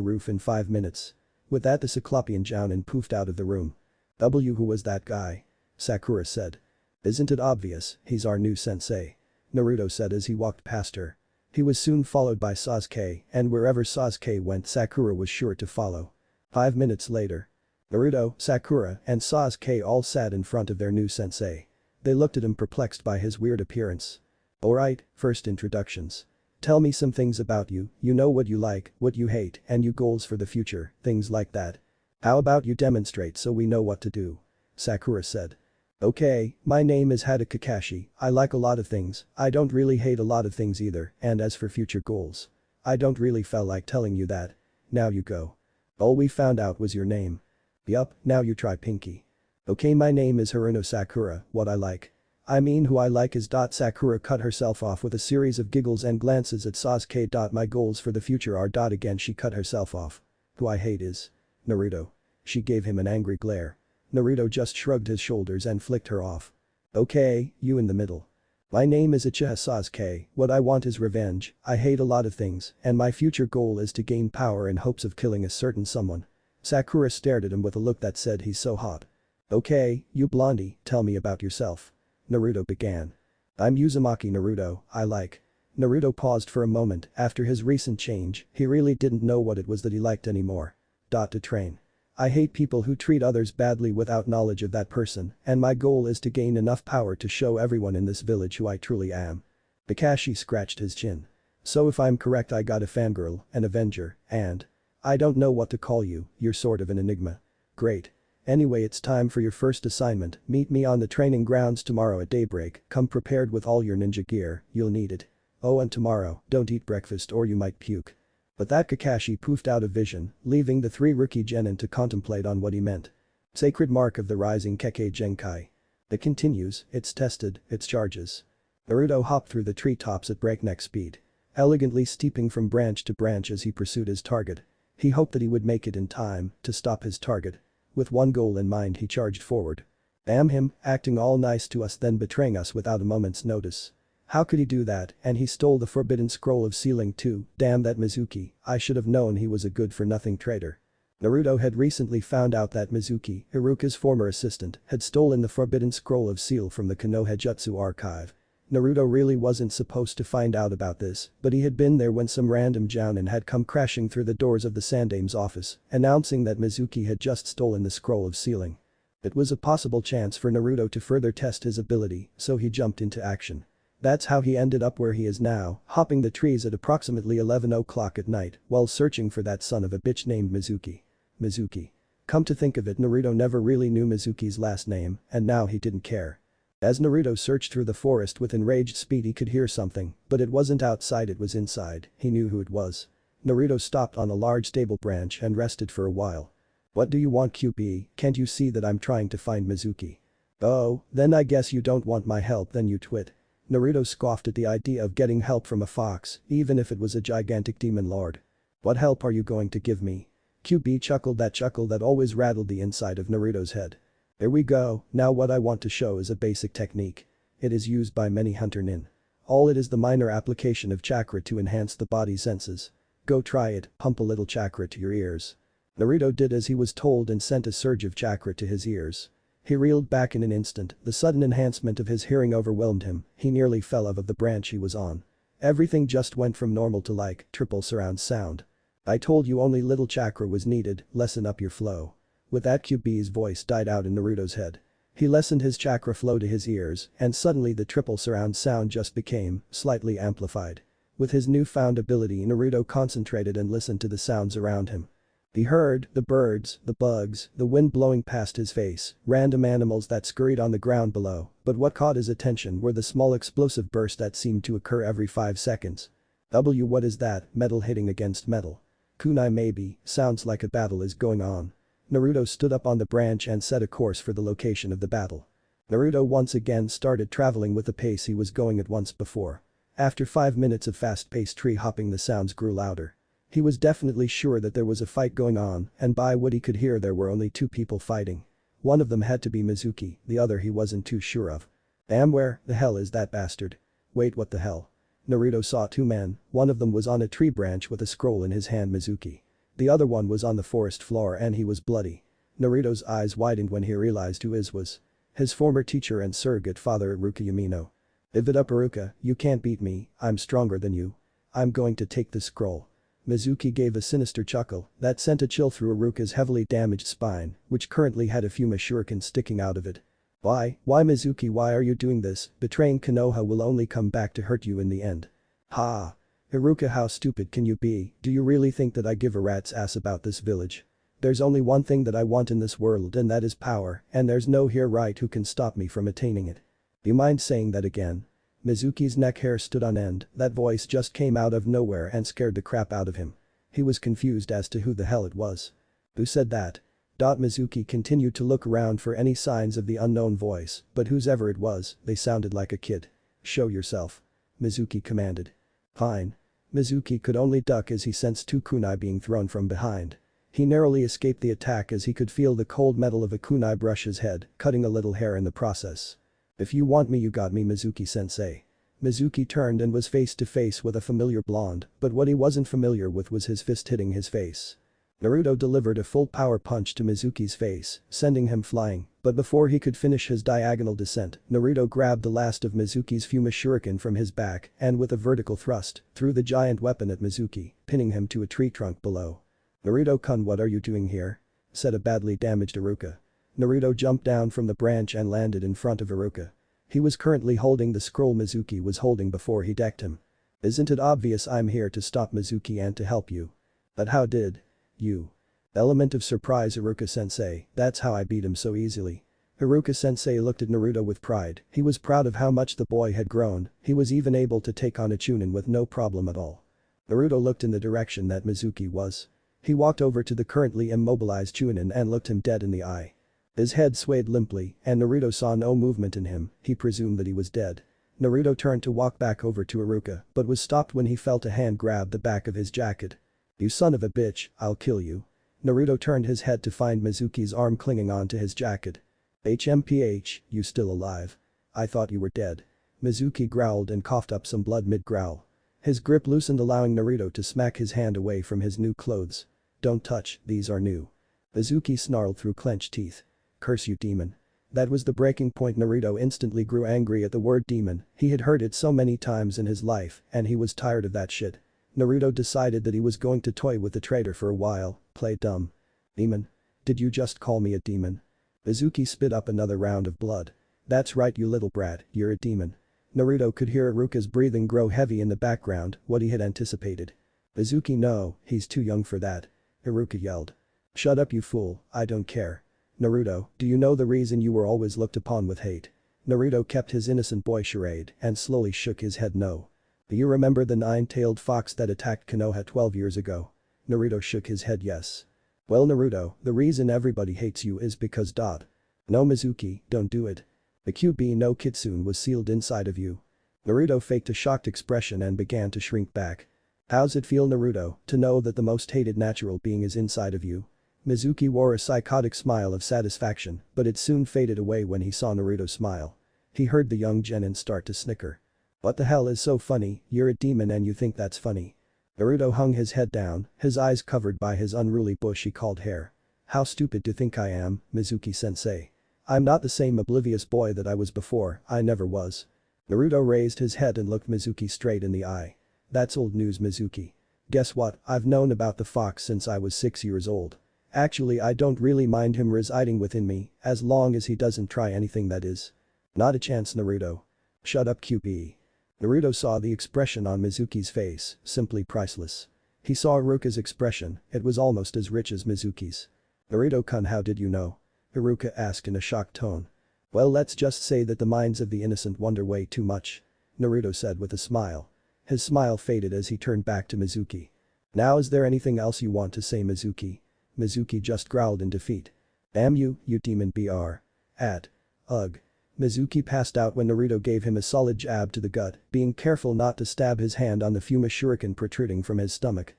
roof in 5 minutes. With that, the Cyclopean jounin poofed out of the room. Who was that guy? Sakura said. Isn't it obvious, he's our new sensei? Naruto said as he walked past her. He was soon followed by Sasuke, and wherever Sasuke went, Sakura was sure to follow. 5 minutes later. Naruto, Sakura, and Sasuke all sat in front of their new sensei. They looked at him, perplexed by his weird appearance. Alright, first introductions. Tell me some things about you, you know what you like, what you hate, and your goals for the future, things like that. How about you demonstrate so we know what to do? Sakura said. Okay, my name is Hada Kakashi, I like a lot of things, I don't really hate a lot of things either, and as for future goals. I don't really feel like telling you that. Now you go. All we found out was your name. Yup, now you try Pinky. Okay, my name is Haruno Sakura, what I like. I mean who I like is. Sakura cut herself off with a series of giggles and glances at Sasuke. My goals for the future are. Again she cut herself off. Who I hate is Naruto. She gave him an angry glare. Naruto just shrugged his shoulders and flicked her off. Okay, you in the middle. My name is Uchiha Sasuke, what I want is revenge, I hate a lot of things, and my future goal is to gain power in hopes of killing a certain someone. Sakura stared at him with a look that said he's so hot. Okay, you blondie, tell me about yourself. Naruto began. I'm Uzumaki Naruto, I like. Naruto paused for a moment. After his recent change, he really didn't know what it was that he liked anymore. To train. I hate people who treat others badly without knowledge of that person, and my goal is to gain enough power to show everyone in this village who I truly am. Kakashi scratched his chin. So if I'm correct, I got a fangirl, an avenger, and I don't know what to call you, you're sort of an enigma. Great. Anyway, it's time for your first assignment. Meet me on the training grounds tomorrow at daybreak. Come prepared with all your ninja gear, you'll need it. Oh, and tomorrow, don't eat breakfast or you might puke. But that Kakashi poofed out of vision, leaving the three rookie genin to contemplate on what he meant. Sacred mark of the rising Kekkei Genkai. It continues, it's tested, its charges. Naruto hopped through the treetops at breakneck speed. Elegantly steeping from branch to branch as he pursued his target. He hoped that he would make it in time to stop his target. With one goal in mind, he charged forward. Damn him, acting all nice to us then betraying us without a moment's notice. How could he do that? And he stole the forbidden scroll of sealing too. Damn that Mizuki, I should have known he was a good-for-nothing traitor. Naruto had recently found out that Mizuki, Iruka's former assistant, had stolen the forbidden scroll of seal from the Konoha Jutsu archive. Naruto really wasn't supposed to find out about this, but he had been there when some random jounin had come crashing through the doors of the Sandame's office, announcing that Mizuki had just stolen the scroll of sealing. It was a possible chance for Naruto to further test his ability, so he jumped into action. That's how he ended up where he is now, hopping the trees at approximately 11 o'clock at night while searching for that son of a bitch named Mizuki. Mizuki. Come to think of it, Naruto never really knew Mizuki's last name, and now he didn't care. As Naruto searched through the forest with enraged speed, he could hear something, but it wasn't outside, it was inside. He knew who it was. Naruto stopped on a large stable branch and rested for a while. What do you want, QP? Can't you see that I'm trying to find Mizuki? Oh, then I guess you don't want my help, then you twit. Naruto scoffed at the idea of getting help from a fox, even if it was a gigantic demon lord. What help are you going to give me? QB chuckled, that chuckle that always rattled the inside of Naruto's head. There we go, now what I want to show is a basic technique. It is used by many hunter nin. All it is the minor application of chakra to enhance the body senses. Go try it, pump a little chakra to your ears. Naruto did as he was told and sent a surge of chakra to his ears. He reeled back in an instant, the sudden enhancement of his hearing overwhelmed him, he nearly fell off of the branch he was on. Everything just went from normal to like triple surround sound. I told you only little chakra was needed, lessen up your flow. With that, QB's voice died out in Naruto's head. He lessened his chakra flow to his ears, and suddenly the triple surround sound just became slightly amplified. With his newfound ability, Naruto concentrated and listened to the sounds around him. He heard the birds, the bugs, the wind blowing past his face, random animals that scurried on the ground below, but what caught his attention were the small explosive bursts that seemed to occur every 5 seconds. What is that? Metal hitting against metal. Kunai maybe, sounds like a battle is going on. Naruto stood up on the branch and set a course for the location of the battle. Naruto once again started traveling with the pace he was going at once before. After 5 minutes of fast-paced tree hopping the sounds grew louder. He was definitely sure that there was a fight going on, and by what he could hear there were only two people fighting. One of them had to be Mizuki, the other he wasn't too sure of. Damn, where the hell is that bastard? Wait, what the hell? Naruto saw two men, one of them was on a tree branch with a scroll in his hand, Mizuki. The other one was on the forest floor and he was bloody. Naruto's eyes widened when he realized who his was. His former teacher and surrogate father Iruka Yamino. Live it up, Iruka, you can't beat me, I'm stronger than you. I'm going to take this scroll. Mizuki gave a sinister chuckle that sent a chill through Iruka's heavily damaged spine, which currently had a few shurikens sticking out of it. Why Mizuki, why are you doing this? Betraying Konoha will only come back to hurt you in the end. Ha! Iruka, how stupid can you be? Do you really think that I give a rat's ass about this village? There's only one thing that I want in this world and that is power, and there's no here right who can stop me from attaining it. Do you mind saying that again? Mizuki's neck hair stood on end, that voice just came out of nowhere and scared the crap out of him. He was confused as to who the hell it was. Who said that? Mizuki continued to look around for any signs of the unknown voice, but whoever it was, they sounded like a kid. Show yourself. Mizuki commanded. Fine. Mizuki could only duck as he sensed two kunai being thrown from behind. He narrowly escaped the attack as he could feel the cold metal of a kunai brush his head, cutting a little hair in the process. If you want me, you got me, Mizuki-sensei. Mizuki turned and was face to face with a familiar blonde, but what he wasn't familiar with was his fist hitting his face. Naruto delivered a full power punch to Mizuki's face, sending him flying, but before he could finish his diagonal descent, Naruto grabbed the last of Mizuki's Fuma Shuriken from his back and with a vertical thrust, threw the giant weapon at Mizuki, pinning him to a tree trunk below. Naruto-kun, what are you doing here? Said a badly damaged Iruka. Naruto jumped down from the branch and landed in front of Iruka. He was currently holding the scroll Mizuki was holding before he decked him. Isn't it obvious I'm here to stop Mizuki and to help you? But how did you? Element of surprise, Iruka-sensei, that's how I beat him so easily. Iruka-sensei looked at Naruto with pride, he was proud of how much the boy had grown, he was even able to take on a Chunin with no problem at all. Naruto looked in the direction that Mizuki was. He walked over to the currently immobilized Chunin and looked him dead in the eye. His head swayed limply and Naruto saw no movement in him, he presumed that he was dead. Naruto turned to walk back over to Iruka but was stopped when he felt a hand grab the back of his jacket. You son of a bitch, I'll kill you. Naruto turned his head to find Mizuki's arm clinging onto his jacket. HMPH, you still alive? I thought you were dead. Mizuki growled and coughed up some blood mid-growl. His grip loosened, allowing Naruto to smack his hand away from his new clothes. Don't touch, these are new. Mizuki snarled through clenched teeth. Curse you, demon. That was the breaking point. Naruto instantly grew angry at the word demon, he had heard it so many times in his life and he was tired of that shit. Naruto decided that he was going to toy with the traitor for a while, play dumb. Demon? Did you just call me a demon? Mizuki spit up another round of blood. That's right, you little brat, you're a demon. Naruto could hear Iruka's breathing grow heavy in the background, what he had anticipated. Mizuki, no, he's too young for that. Iruka yelled. Shut up, you fool, I don't care. Naruto, do you know the reason you were always looked upon with hate? Naruto kept his innocent boy charade and slowly shook his head. No. Do you remember the nine-tailed fox that attacked Konoha 12 years ago? Naruto shook his head. Yes. Well, Naruto, the reason everybody hates you is because. No, Mizuki, don't do it. The QB no Kitsune was sealed inside of you. Naruto faked a shocked expression and began to shrink back. How's it feel, Naruto, to know that the most hated natural being is inside of you? Mizuki wore a psychotic smile of satisfaction, but it soon faded away when he saw Naruto smile. He heard the young genin start to snicker. What the hell is so funny, you're a demon and you think that's funny? Naruto hung his head down, his eyes covered by his unruly bushy-called hair. How stupid to think I am, Mizuki-sensei. I'm not the same oblivious boy that I was before, I never was. Naruto raised his head and looked Mizuki straight in the eye. That's old news, Mizuki. Guess what, I've known about the fox since I was 6 years old. Actually, I don't really mind him residing within me, as long as he doesn't try anything, that is. Not a chance, Naruto. Shut up, QB. Naruto saw the expression on Mizuki's face, simply priceless. He saw Iruka's expression, it was almost as rich as Mizuki's. Naruto-kun, how did you know? Iruka asked in a shocked tone. Well, let's just say that the minds of the innocent wonder way too much. Naruto said with a smile. His smile faded as he turned back to Mizuki. Now, is there anything else you want to say, Mizuki? Mizuki just growled in defeat. Damn you, you demon br. Ugh. Mizuki passed out when Naruto gave him a solid jab to the gut, being careful not to stab his hand on the Fuma shuriken protruding from his stomach.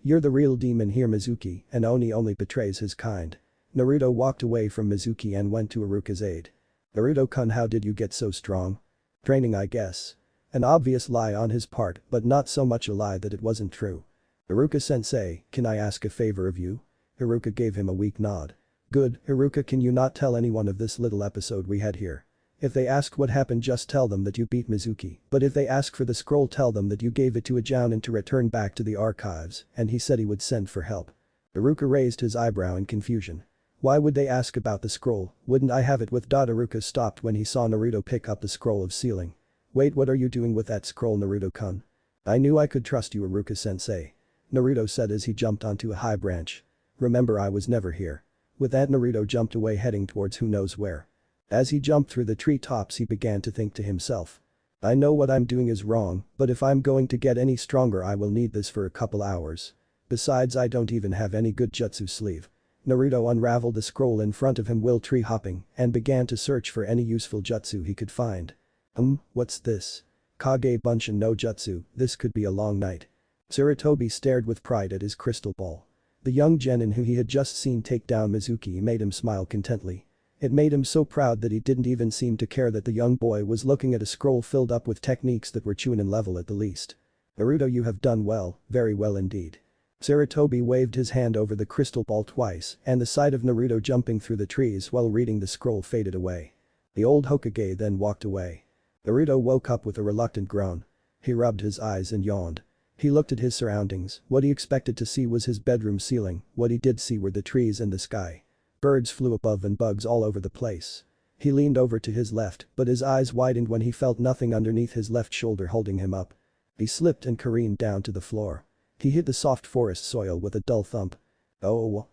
You're the real demon here, Mizuki, and Oni only betrays his kind. Naruto walked away from Mizuki and went to Iruka's aid. Naruto-kun, how did you get so strong? Training, I guess. An obvious lie on his part, but not so much a lie that it wasn't true. Iruka-sensei, can I ask a favor of you? Iruka gave him a weak nod. Good, Iruka, can you not tell anyone of this little episode we had here? If they ask what happened, just tell them that you beat Mizuki, but if they ask for the scroll, tell them that you gave it to a Jounin to return back to the archives and he said he would send for help. Iruka raised his eyebrow in confusion. Why would they ask about the scroll? Wouldn't I have it with. Iruka stopped when he saw Naruto pick up the scroll of sealing. Wait, what are you doing with that scroll, Naruto-kun? I knew I could trust you, Iruka-sensei. Naruto said as he jumped onto a high branch. Remember, I was never here. With that, Naruto jumped away, heading towards who knows where. As he jumped through the treetops, he began to think to himself. I know what I'm doing is wrong, but if I'm going to get any stronger I will need this for a couple hours. Besides, I don't even have any good jutsu sleeve. Naruto unraveled the scroll in front of him while tree hopping and began to search for any useful jutsu he could find. What's this? Kage Bunshin no Jutsu, this could be a long night. Sarutobi stared with pride at his crystal ball. The young genin who he had just seen take down Mizuki made him smile contently. It made him so proud that he didn't even seem to care that the young boy was looking at a scroll filled up with techniques that were Chunin level at the least. Naruto, you have done well, very well indeed. Sarutobi waved his hand over the crystal ball twice and the sight of Naruto jumping through the trees while reading the scroll faded away. The old Hokage then walked away. Naruto woke up with a reluctant groan. He rubbed his eyes and yawned. He looked at his surroundings. What he expected to see was his bedroom ceiling, what he did see were the trees and the sky. Birds flew above and bugs all over the place. He leaned over to his left, but his eyes widened when he felt nothing underneath his left shoulder holding him up. He slipped and careened down to the floor. He hit the soft forest soil with a dull thump. Oh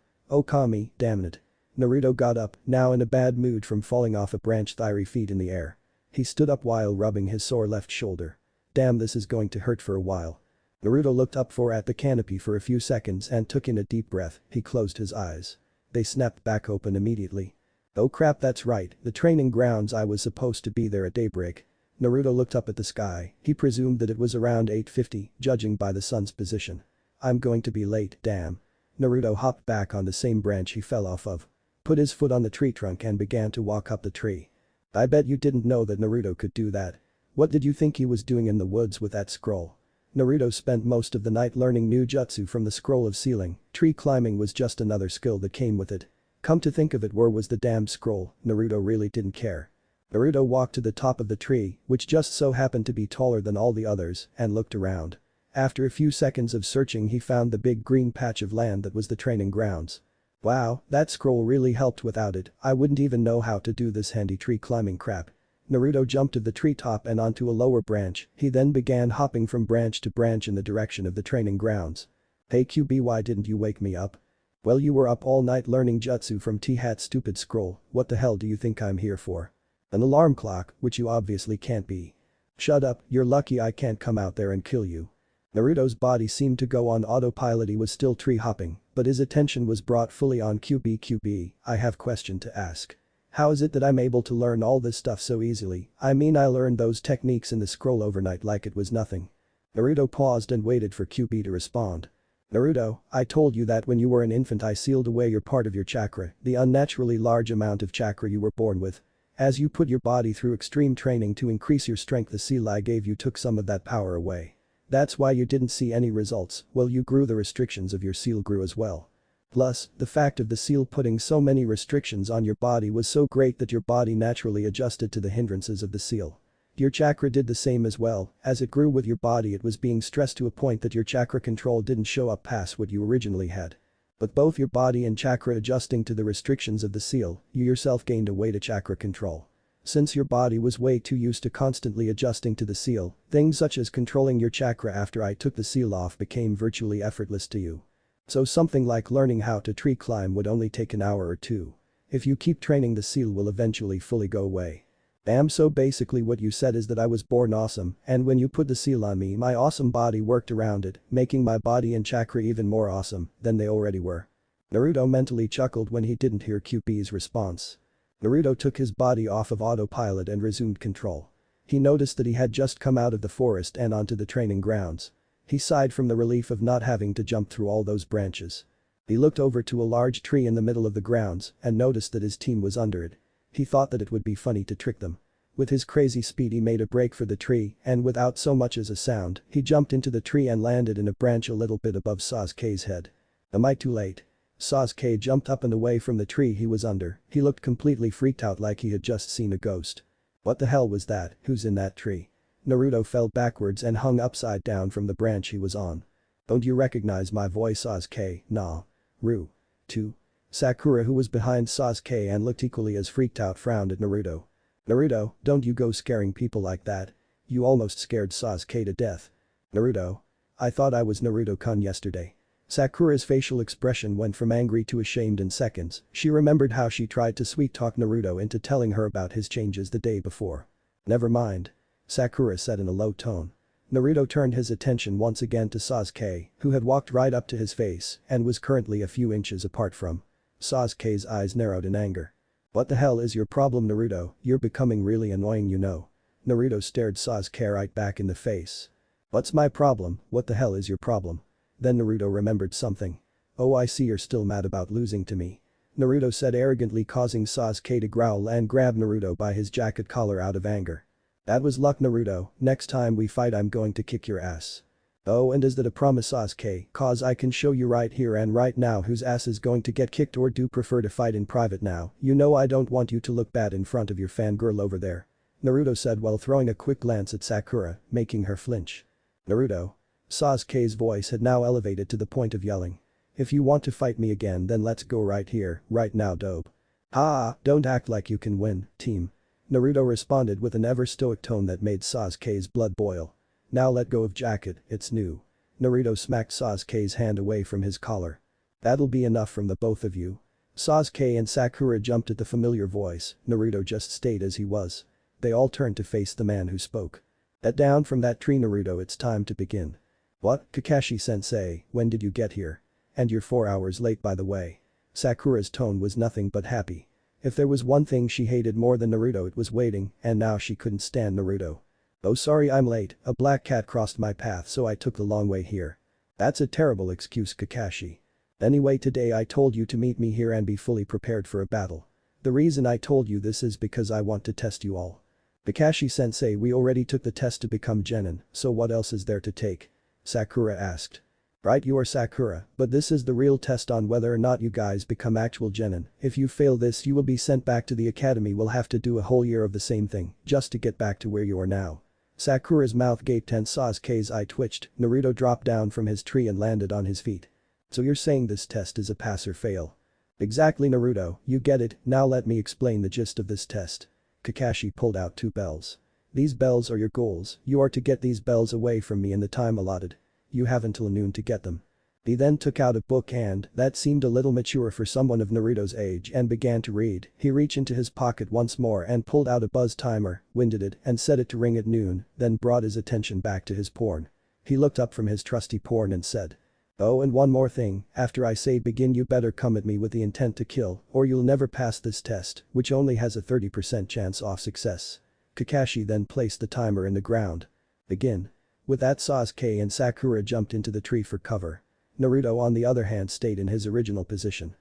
Kami, damn it. Naruto got up, now in a bad mood from falling off a branch 3 feet in the air. He stood up while rubbing his sore left shoulder. Damn, this is going to hurt for a while. Naruto looked up at the canopy for a few seconds and took in a deep breath. He closed his eyes. They snapped back open immediately. Oh crap, that's right, the training grounds, I was supposed to be there at daybreak. Naruto looked up at the sky. He presumed that it was around 8:50, judging by the sun's position. I'm going to be late, damn. Naruto hopped back on the same branch he fell off of. Put his foot on the tree trunk and began to walk up the tree. I bet you didn't know that Naruto could do that. What did you think he was doing in the woods with that scroll? Naruto spent most of the night learning new jutsu from the scroll of sealing. Tree climbing was just another skill that came with it. Come to think of it, where was the damn scroll? Naruto really didn't care. Naruto walked to the top of the tree, which just so happened to be taller than all the others, and looked around. After a few seconds of searching, he found the big green patch of land that was the training grounds. Wow, that scroll really helped. Without it, I wouldn't even know how to do this handy tree climbing crap. Naruto jumped to the treetop and onto a lower branch. He then began hopping from branch to branch in the direction of the training grounds. Hey QB, why didn't you wake me up? Well, you were up all night learning jutsu from T-Hat's stupid scroll. What the hell do you think I'm here for? An alarm clock, which you obviously can't be. Shut up, you're lucky I can't come out there and kill you. Naruto's body seemed to go on autopilot. He was still tree hopping, but his attention was brought fully on QB. I have question to ask. How is it that I'm able to learn all this stuff so easily? I mean, I learned those techniques in the scroll overnight like it was nothing. Naruto paused and waited for QB to respond. Naruto, I told you that when you were an infant I sealed away your part of your chakra, the unnaturally large amount of chakra you were born with. As you put your body through extreme training to increase your strength, the seal I gave you took some of that power away. That's why you didn't see any results. Well, you grew, the restrictions of your seal grew as well. Plus, the fact of the seal putting so many restrictions on your body was so great that your body naturally adjusted to the hindrances of the seal. Your chakra did the same as well. As it grew with your body, it was being stressed to a point that your chakra control didn't show up past what you originally had. But both your body and chakra adjusting to the restrictions of the seal, you yourself gained a way to chakra control. Since your body was way too used to constantly adjusting to the seal, things such as controlling your chakra after I took the seal off became virtually effortless to you. So something like learning how to tree climb would only take an hour or two. If you keep training, the seal will eventually fully go away. Damn, so basically what you said is that I was born awesome, and when you put the seal on me, my awesome body worked around it, making my body and chakra even more awesome than they already were. Naruto mentally chuckled when he didn't hear QB's response. Naruto took his body off of autopilot and resumed control. He noticed that he had just come out of the forest and onto the training grounds. He sighed from the relief of not having to jump through all those branches. He looked over to a large tree in the middle of the grounds and noticed that his team was under it. He thought that it would be funny to trick them. With his crazy speed he made a break for the tree and without so much as a sound, he jumped into the tree and landed in a branch a little bit above Sasuke's head. Am I too late? Sasuke jumped up and away from the tree he was under. He looked completely freaked out like he had just seen a ghost. What the hell was that? Who's in that tree? Naruto fell backwards and hung upside down from the branch he was on. Don't you recognize my voice, Sasuke? Nah. Ru. 2. Sakura, who was behind Sasuke and looked equally as freaked out, frowned at Naruto. Naruto, don't you go scaring people like that. You almost scared Sasuke to death. Naruto. I thought I was Naruto-kun yesterday. Sakura's facial expression went from angry to ashamed in seconds. She remembered how she tried to sweet-talk Naruto into telling her about his changes the day before. Never mind. Sakura said in a low tone. Naruto turned his attention once again to Sasuke, who had walked right up to his face and was currently a few inches apart from. Sasuke's eyes narrowed in anger. What the hell is your problem, Naruto? You're becoming really annoying, you know. Naruto stared Sasuke right back in the face. What's my problem? What the hell is your problem? Then Naruto remembered something. Oh, I see, you're still mad about losing to me. Naruto said arrogantly, causing Sasuke to growl and grab Naruto by his jacket collar out of anger. That was luck, Naruto. Next time we fight I'm going to kick your ass. Oh, and is that a promise, Sasuke? Cause I can show you right here and right now whose ass is going to get kicked, or do you prefer to fight in private now? You know I don't want you to look bad in front of your fangirl over there. Naruto said while throwing a quick glance at Sakura, making her flinch. Naruto. Sasuke's voice had now elevated to the point of yelling. If you want to fight me again then let's go right here, right now, dope. Ah, don't act like you can win, team. Naruto responded with an ever-stoic tone that made Sasuke's blood boil. Now let go of jacket, it's new. Naruto smacked Sasuke's hand away from his collar. That'll be enough from the both of you. Sasuke and Sakura jumped at the familiar voice. Naruto just stayed as he was. They all turned to face the man who spoke. Get down from that tree, Naruto, it's time to begin. What, Kakashi-sensei, when did you get here? And you're 4 hours late, by the way. Sakura's tone was nothing but happy. If there was one thing she hated more than Naruto it was waiting, and now she couldn't stand Naruto. Oh, sorry I'm late, a black cat crossed my path so I took the long way here. That's a terrible excuse, Kakashi. Anyway, today I told you to meet me here and be fully prepared for a battle. The reason I told you this is because I want to test you all. Kakashi-sensei, we already took the test to become genin, so what else is there to take? Sakura asked. Right, you are Sakura, but this is the real test on whether or not you guys become actual genin. If you fail this you will be sent back to the academy. We'll have to do a whole year of the same thing, just to get back to where you are now. Sakura's mouth gaped and Sasuke's eye twitched. Naruto dropped down from his tree and landed on his feet. So you're saying this test is a pass or fail? Exactly, Naruto, you get it, now let me explain the gist of this test. Kakashi pulled out 2 bells. These bells are your goals, you are to get these bells away from me in the time allotted. You have until noon to get them. He then took out a book and, that seemed a little mature for someone of Naruto's age, and began to read. He reached into his pocket once more and pulled out a buzz timer, winded it and set it to ring at noon, then brought his attention back to his porn. He looked up from his trusty porn and said. Oh, and one more thing, after I say begin you better come at me with the intent to kill, or you'll never pass this test, which only has a 30% chance of success. Kakashi then placed the timer in the ground. Begin. With that, Sasuke and Sakura jumped into the tree for cover. Naruto on the other hand stayed in his original position.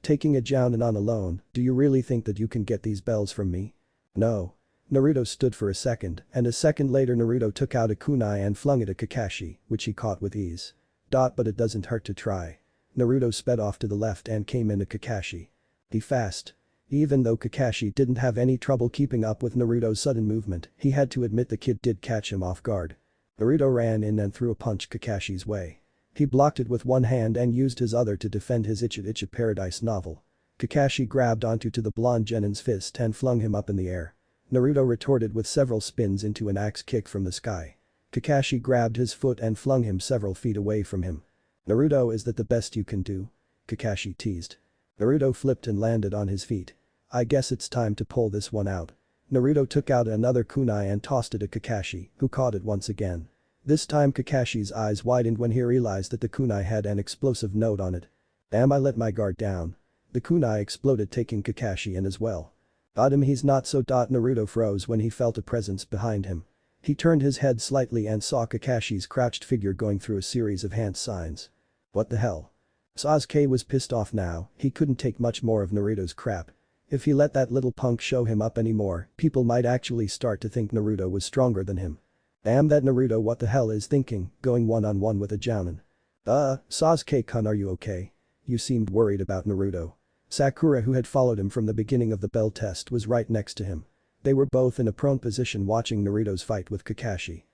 Taking a Jounin on alone, do you really think that you can get these bells from me? No. Naruto stood for a second, and a second later Naruto took out a kunai and flung it at Kakashi, which he caught with ease. But it doesn't hurt to try. Naruto sped off to the left and came in at Kakashi. He fast. Even though Kakashi didn't have any trouble keeping up with Naruto's sudden movement, he had to admit the kid did catch him off guard. Naruto ran in and threw a punch Kakashi's way. He blocked it with one hand and used his other to defend his Icha Paradise novel. Kakashi grabbed onto the blonde genin's fist and flung him up in the air. Naruto retorted with several spins into an axe kick from the sky. Kakashi grabbed his foot and flung him several feet away from him. Naruto, is that the best you can do? Kakashi teased. Naruto flipped and landed on his feet. I guess it's time to pull this one out. Naruto took out another kunai and tossed it at Kakashi, who caught it once again. This time Kakashi's eyes widened when he realized that the kunai had an explosive note on it. Damn, I let my guard down. The kunai exploded, taking Kakashi in as well. Got him, he's not so. Naruto froze when he felt a presence behind him. He turned his head slightly and saw Kakashi's crouched figure going through a series of hand signs. What the hell? Sasuke was pissed off now, he couldn't take much more of Naruto's crap. If he let that little punk show him up anymore, people might actually start to think Naruto was stronger than him. Damn that Naruto, what the hell is thinking, going one-on-one with a jounin. Sasuke-kun, are you okay? You seemed worried about Naruto. Sakura, who had followed him from the beginning of the bell test, was right next to him. They were both in a prone position watching Naruto's fight with Kakashi.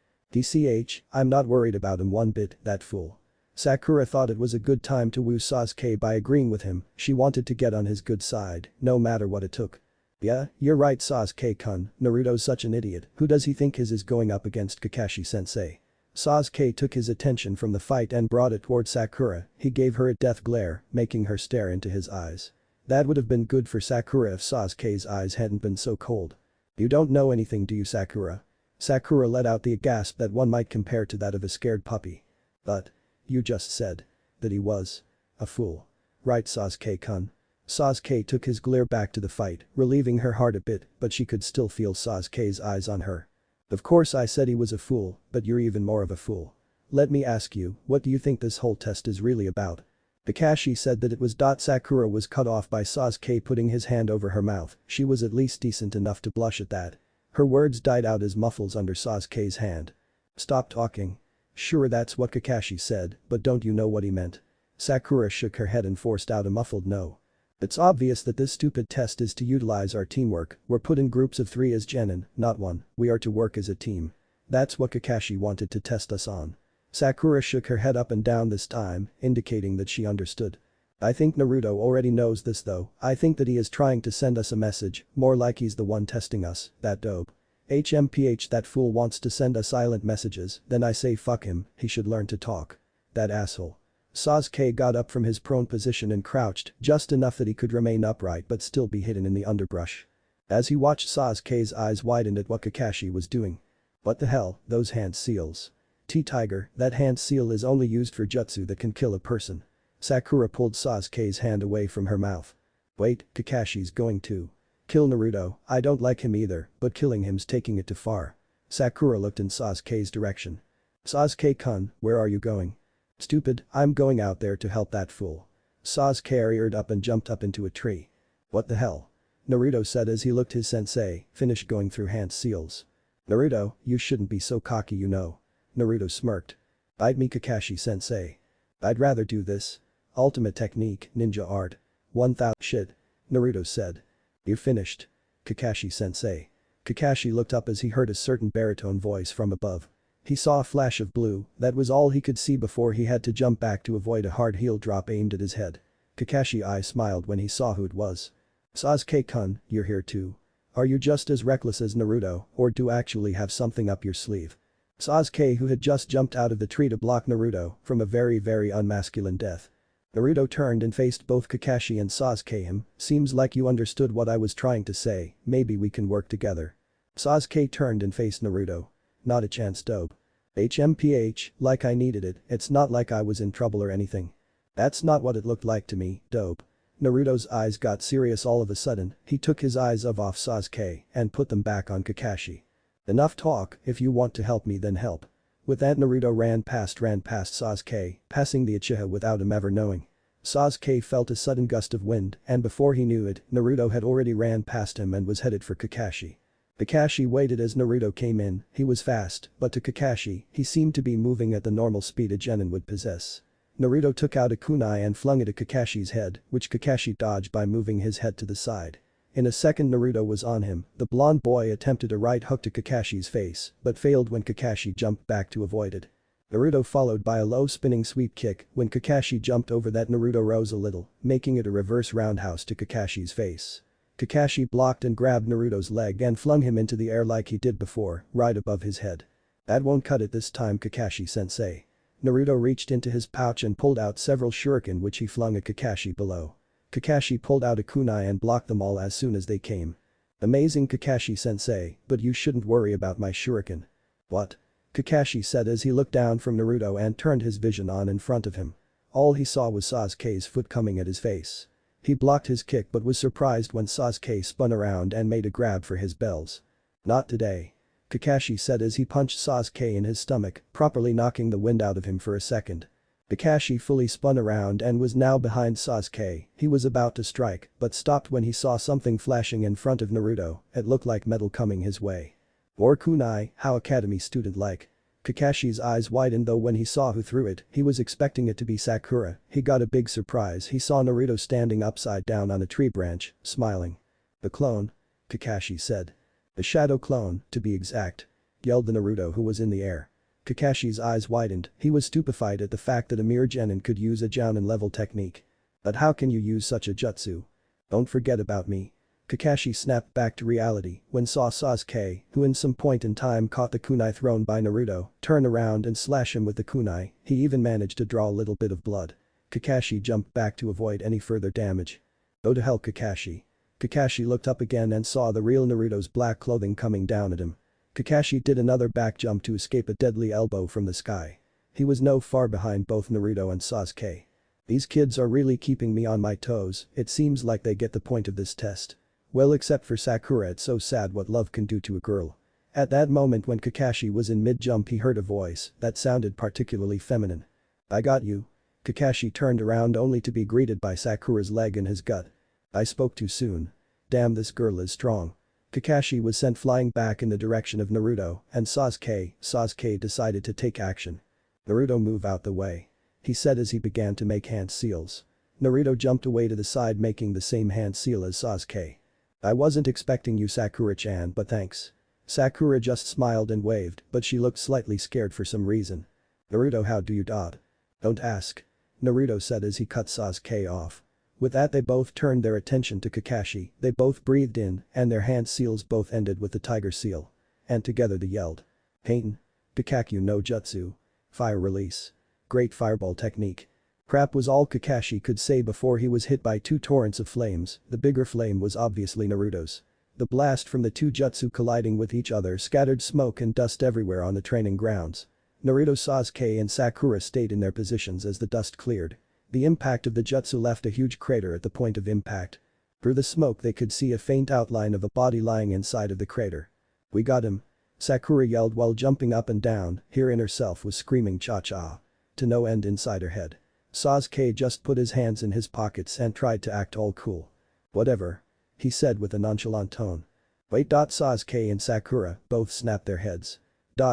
I'm not worried about him one bit, that fool. Sakura thought it was a good time to woo Sasuke by agreeing with him, she wanted to get on his good side, no matter what it took. Yeah, you're right Sasuke-kun, Naruto's such an idiot, who does he think is going up against Kakashi-sensei? Sasuke took his attention from the fight and brought it toward Sakura, he gave her a death glare, making her stare into his eyes. That would have been good for Sakura if Sasuke's eyes hadn't been so cold. You don't know anything, do you, Sakura? Sakura let out the gasp that one might compare to that of a scared puppy. But. You just said. That he was. A fool. Right, Sasuke-kun. Sasuke took his glare back to the fight, relieving her heart a bit, but she could still feel Sasuke's eyes on her. Of course I said he was a fool, but you're even more of a fool. Let me ask you, what do you think this whole test is really about? Kakashi said that it was. Sakura was cut off by Sasuke putting his hand over her mouth, she was at least decent enough to blush at that. Her words died out as muffles under Sasuke's hand. Stop talking. Sure, that's what Kakashi said, but don't you know what he meant? Sakura shook her head and forced out a muffled no. It's obvious that this stupid test is to utilize our teamwork, we're put in groups of 3 as genin, not 1, we are to work as a team. That's what Kakashi wanted to test us on. Sakura shook her head up and down this time, indicating that she understood. I think Naruto already knows this though, I think that he is trying to send us a message, more like he's the one testing us, that dope. That fool wants to send us silent messages, then I say fuck him, he should learn to talk. That asshole. Sasuke got up from his prone position and crouched, just enough that he could remain upright but still be hidden in the underbrush. As he watched, Sasuke's eyes widened at what Kakashi was doing. What the hell, those hand seals. T-Tiger, that hand seal is only used for jutsu that can kill a person. Sakura pulled Sasuke's hand away from her mouth. Wait, Kakashi's going to kill Naruto, I don't like him either, but killing him's taking it too far. Sakura looked in Sasuke's direction. Sasuke-kun, where are you going? Stupid, I'm going out there to help that fool. Sasuke reared up and jumped up into a tree. What the hell? Naruto said as he looked his sensei, finished going through hand seals. Naruto, you shouldn't be so cocky, you know. Naruto smirked. Bite me, Kakashi-sensei. I'd rather do this. Ultimate technique, ninja art. 1000 shit. Naruto said. You finished. Kakashi-sensei. Kakashi looked up as he heard a certain baritone voice from above. He saw a flash of blue, that was all he could see before he had to jump back to avoid a hard heel drop aimed at his head. Kakashi smiled when he saw who it was. Sasuke-kun, you're here too. Are you just as reckless as Naruto, or do you actually have something up your sleeve? Sasuke, who had just jumped out of the tree to block Naruto from a very unmasculine death. Naruto turned and faced both Kakashi and Sasuke. Seems like you understood what I was trying to say, maybe we can work together. Sasuke turned and faced Naruto. Not a chance, dope. Like I needed it, it's not like I was in trouble or anything. That's not what it looked like to me, dope. Naruto's eyes got serious all of a sudden, he took his eyes off Sasuke and put them back on Kakashi. Enough talk, if you want to help me then help. With that, Naruto ran past Sasuke, passing the Uchiha without him ever knowing. Sasuke felt a sudden gust of wind and before he knew it, Naruto had already ran past him and was headed for Kakashi. Kakashi waited as Naruto came in, he was fast, but to Kakashi, he seemed to be moving at the normal speed a genin would possess. Naruto took out a kunai and flung it at Kakashi's head, which Kakashi dodged by moving his head to the side. In a second Naruto was on him, the blonde boy attempted a right hook to Kakashi's face, but failed when Kakashi jumped back to avoid it. Naruto followed by a low spinning sweep kick, when Kakashi jumped over that Naruto rose a little, making it a reverse roundhouse to Kakashi's face. Kakashi blocked and grabbed Naruto's leg and flung him into the air like he did before, right above his head. That won't cut it this time, Kakashi-sensei. Naruto reached into his pouch and pulled out several shuriken which he flung at Kakashi below. Kakashi pulled out a kunai and blocked them all as soon as they came. Amazing, Kakashi-sensei, but you shouldn't worry about my shuriken. What? Kakashi said as he looked down from Naruto and turned his vision on in front of him. All he saw was Sasuke's foot coming at his face. He blocked his kick but was surprised when Sasuke spun around and made a grab for his bells. Not today. Kakashi said as he punched Sasuke in his stomach, properly knocking the wind out of him for a second. Kakashi fully spun around and was now behind Sasuke. He was about to strike but stopped when he saw something flashing in front of Naruto. It looked like metal coming his way. Or kunai, how academy student like. Kakashi's eyes widened though when he saw who threw it, he was expecting it to be Sakura. He got a big surprise. He saw Naruto standing upside down on a tree branch, smiling. "The clone?" Kakashi said. "The shadow clone, to be exact," yelled the Naruto who was in the air. Kakashi's eyes widened. He was stupefied at the fact that a mere genin could use a jounin level technique. "But how can you use such a jutsu? Don't forget about me." Kakashi snapped back to reality when saw Sasuke, who in some point in time caught the kunai thrown by Naruto, turn around and slash him with the kunai. He even managed to draw a little bit of blood. Kakashi jumped back to avoid any further damage. "Go to hell, Kakashi." Kakashi looked up again and saw the real Naruto's black clothing coming down at him. Kakashi did another back jump to escape a deadly elbow from the sky. He was no far behind both Naruto and Sasuke. These kids are really keeping me on my toes. It seems like they get the point of this test. Well, except for Sakura, it's so sad what love can do to a girl. At that moment when Kakashi was in mid-jump he heard a voice that sounded particularly feminine. "I got you." Kakashi turned around only to be greeted by Sakura's leg in his gut. "I spoke too soon. Damn, this girl is strong." Kakashi was sent flying back in the direction of Naruto and Sasuke. Sasuke decided to take action. "Naruto, move out the way," he said as he began to make hand seals. Naruto jumped away to the side making the same hand seal as Sasuke. "I wasn't expecting you, Sakura-chan, but thanks." Sakura just smiled and waved, but she looked slightly scared for some reason. "Naruto, how do you dod?" "Don't ask," Naruto said as he cut Sasuke off. With that they both turned their attention to Kakashi, they both breathed in, and their hand seals both ended with the tiger seal. And together they yelled. "Heian! Kakaku no Jutsu! Fire release! Great fireball technique!" Crap was all Kakashi could say before he was hit by two torrents of flames. The bigger flame was obviously Naruto's. The blast from the two jutsu colliding with each other scattered smoke and dust everywhere on the training grounds. Naruto, Sasuke and Sakura stayed in their positions as the dust cleared. The impact of the jutsu left a huge crater at the point of impact. Through the smoke they could see a faint outline of a body lying inside of the crater. "We got him!" Sakura yelled while jumping up and down, her inner self was screaming cha-cha. To no end inside her head. Sasuke just put his hands in his pockets and tried to act all cool. "Whatever," he said with a nonchalant tone. "Wait. Sasuke and Sakura both snapped their heads.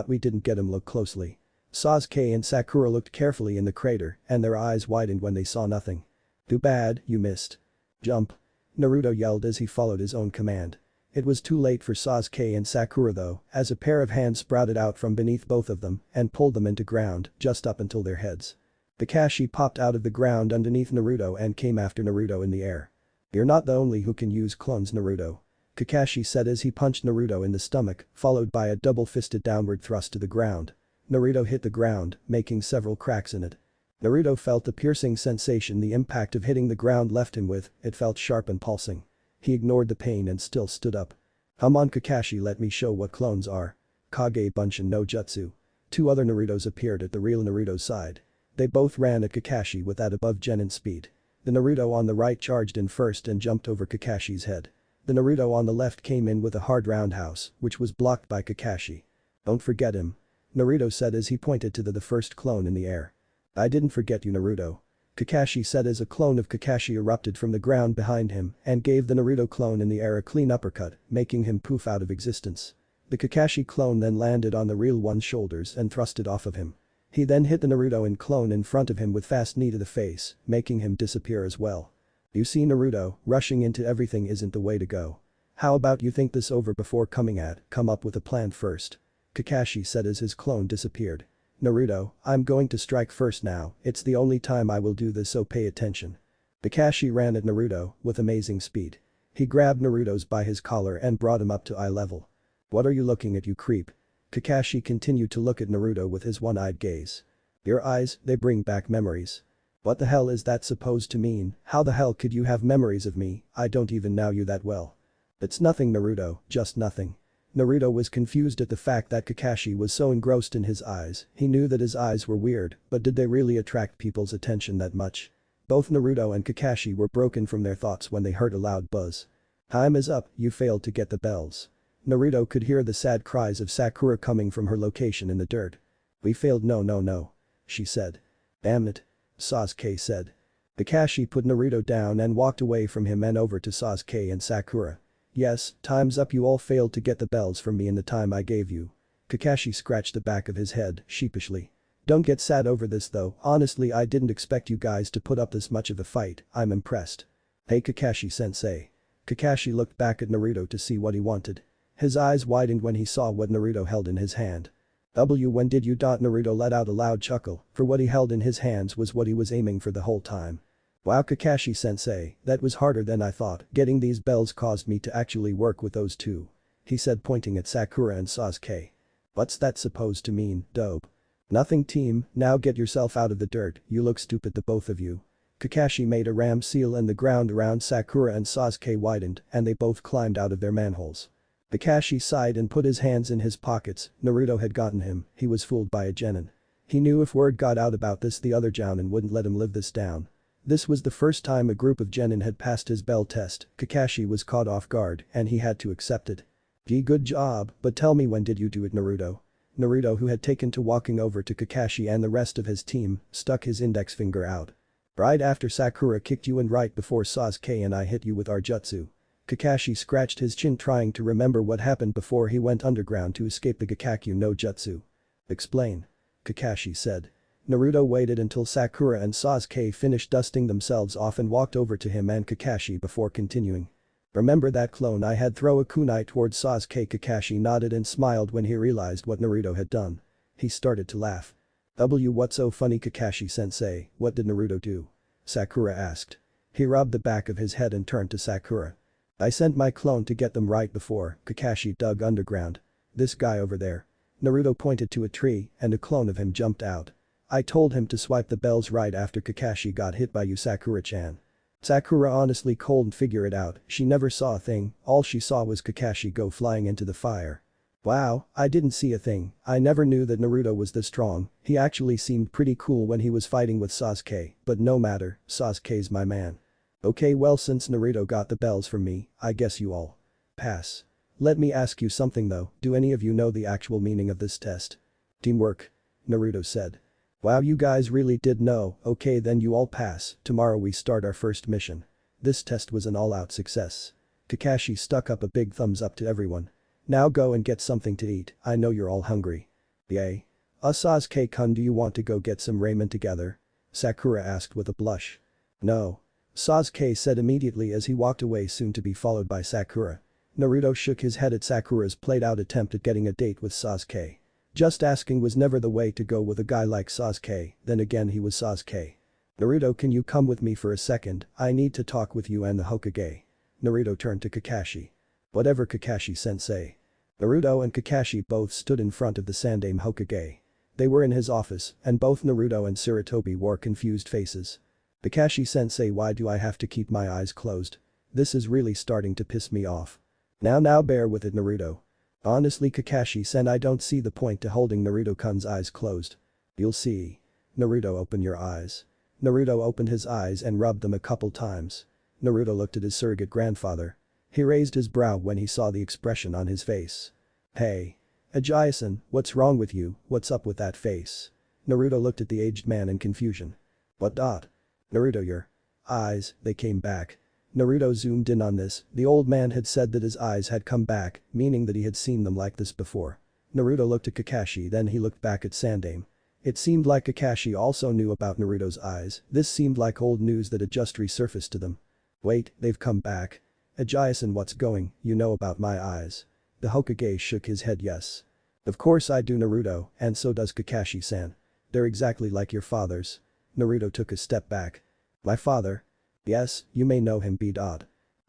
We didn't get him, look closely." Sasuke and Sakura looked carefully in the crater and their eyes widened when they saw nothing. "Too bad, you missed." "Jump!" Naruto yelled as he followed his own command. It was too late for Sasuke and Sakura though, as a pair of hands sprouted out from beneath both of them and pulled them into ground just up until their heads. Kakashi popped out of the ground underneath Naruto and came after Naruto in the air. "You're not the only who can use clones, Naruto," Kakashi said as he punched Naruto in the stomach, followed by a double-fisted downward thrust to the ground. Naruto hit the ground, making several cracks in it. Naruto felt the piercing sensation the impact of hitting the ground left him with, it felt sharp and pulsing. He ignored the pain and still stood up. "Come on, Kakashi, let me show what clones are." Kage Bunshin no Jutsu. Two other Narutos appeared at the real Naruto's side. They both ran at Kakashi with that above genin speed. The Naruto on the right charged in first and jumped over Kakashi's head. The Naruto on the left came in with a hard roundhouse, which was blocked by Kakashi. "Don't forget him," Naruto said as he pointed to the first clone in the air. "I didn't forget you, Naruto," Kakashi said as a clone of Kakashi erupted from the ground behind him and gave the Naruto clone in the air a clean uppercut, making him poof out of existence. The Kakashi clone then landed on the real one's shoulders and thrust it off of him. He then hit the Naruto in clone in front of him with fast knee to the face, making him disappear as well. "You see, Naruto, rushing into everything isn't the way to go. How about you think this over before come up with a plan first," Kakashi said as his clone disappeared. "Naruto, I'm going to strike first now, it's the only time I will do this, so pay attention." Kakashi ran at Naruto with amazing speed. He grabbed Naruto's by his collar and brought him up to eye level. "What are you looking at, you creep?" Kakashi continued to look at Naruto with his one-eyed gaze. "Your eyes, they bring back memories." "What the hell is that supposed to mean? How the hell could you have memories of me? I don't even know you that well." "It's nothing, Naruto, just nothing." Naruto was confused at the fact that Kakashi was so engrossed in his eyes. He knew that his eyes were weird, but did they really attract people's attention that much? Both Naruto and Kakashi were broken from their thoughts when they heard a loud buzz. Time is up, you failed to get the bells. Naruto could hear the sad cries of Sakura coming from her location in the dirt. We failed, no, she said. Damn it. Sasuke said. Kakashi put Naruto down and walked away from him and over to Sasuke and Sakura. Yes, time's up, you all failed to get the bells from me in the time I gave you. Kakashi scratched the back of his head sheepishly. Don't get sad over this though, honestly I didn't expect you guys to put up this much of a fight, I'm impressed. Hey Kakashi-sensei. Kakashi looked back at Naruto to see what he wanted. His eyes widened when he saw what Naruto held in his hand. When did you? Naruto let out a loud chuckle, for what he held in his hands was what he was aiming for the whole time. Wow Kakashi-sensei, that was harder than I thought, getting these bells caused me to actually work with those two. He said pointing at Sakura and Sasuke. What's that supposed to mean, dope? Nothing team, now get yourself out of the dirt, you look stupid the both of you. Kakashi made a ram seal and the ground around Sakura and Sasuke widened and they both climbed out of their manholes. Kakashi sighed and put his hands in his pockets, Naruto had gotten him, he was fooled by a genin. He knew if word got out about this the other jounin wouldn't let him live this down. This was the first time a group of genin had passed his bell test, Kakashi was caught off guard and he had to accept it. Gee, good job, but tell me when did you do it Naruto? Naruto, who had taken to walking over to Kakashi and the rest of his team, stuck his index finger out. Right after Sakura kicked you and right before Sasuke and I hit you with our jutsu. Kakashi scratched his chin trying to remember what happened before he went underground to escape the Gakakyu no jutsu. Explain. Kakashi said. Naruto waited until Sakura and Sasuke finished dusting themselves off and walked over to him and Kakashi before continuing. Remember that clone I had throw a kunai towards Sasuke? Kakashi nodded and smiled when he realized what Naruto had done. He started to laugh. What's so funny Kakashi-sensei, what did Naruto do? Sakura asked. He rubbed the back of his head and turned to Sakura. I sent my clone to get them right before Kakashi dug underground. This guy over there. Naruto pointed to a tree and a clone of him jumped out. I told him to swipe the bells right after Kakashi got hit by you Sakura-chan. Sakura honestly couldn't figure it out, she never saw a thing, all she saw was Kakashi go flying into the fire. Wow, I didn't see a thing, I never knew that Naruto was this strong, he actually seemed pretty cool when he was fighting with Sasuke, but no matter, Sasuke's my man. Okay, well, since Naruto got the bells from me, I guess you all pass. Let me ask you something though, do any of you know the actual meaning of this test? Teamwork. Naruto said. Wow, you guys really did know, okay then you all pass, tomorrow we start our first mission. This test was an all-out success. Kakashi stuck up a big thumbs up to everyone. Now go and get something to eat, I know you're all hungry. Yay. Sasuke-kun, do you want to go get some ramen together? Sakura asked with a blush. No. Sasuke said immediately as he walked away soon to be followed by Sakura. Naruto shook his head at Sakura's played-out attempt at getting a date with Sasuke. Just asking was never the way to go with a guy like Sasuke, then again he was Sasuke. Naruto, can you come with me for a second, I need to talk with you and the Hokage. Naruto turned to Kakashi. Whatever Kakashi-sensei. Naruto and Kakashi both stood in front of the Sandaime Hokage. They were in his office, and both Naruto and Sarutobi wore confused faces. Kakashi-sensei, why do I have to keep my eyes closed? This is really starting to piss me off. Now bear with it Naruto. Honestly Kakashi-sen, I don't see the point to holding Naruto-kun's eyes closed. You'll see. Naruto, open your eyes. Naruto opened his eyes and rubbed them a couple times. Naruto looked at his surrogate grandfather. He raised his brow when he saw the expression on his face. Hey. Ajayi-san, what's wrong with you, what's up with that face? Naruto looked at the aged man in confusion. What? Naruto, your eyes, they came back. Naruto zoomed in on this, the old man had said that his eyes had come back, meaning that he had seen them like this before. Naruto looked at Kakashi, then he looked back at Sandaime. It seemed like Kakashi also knew about Naruto's eyes, this seemed like old news that had just resurfaced to them. Wait, they've come back. Ajayi-san, what's going, you know about my eyes? The Hokage shook his head. Yes. Of course I do Naruto, and so does Kakashi-san. They're exactly like your father's. Naruto took a step back. My father? Yes, you may know him.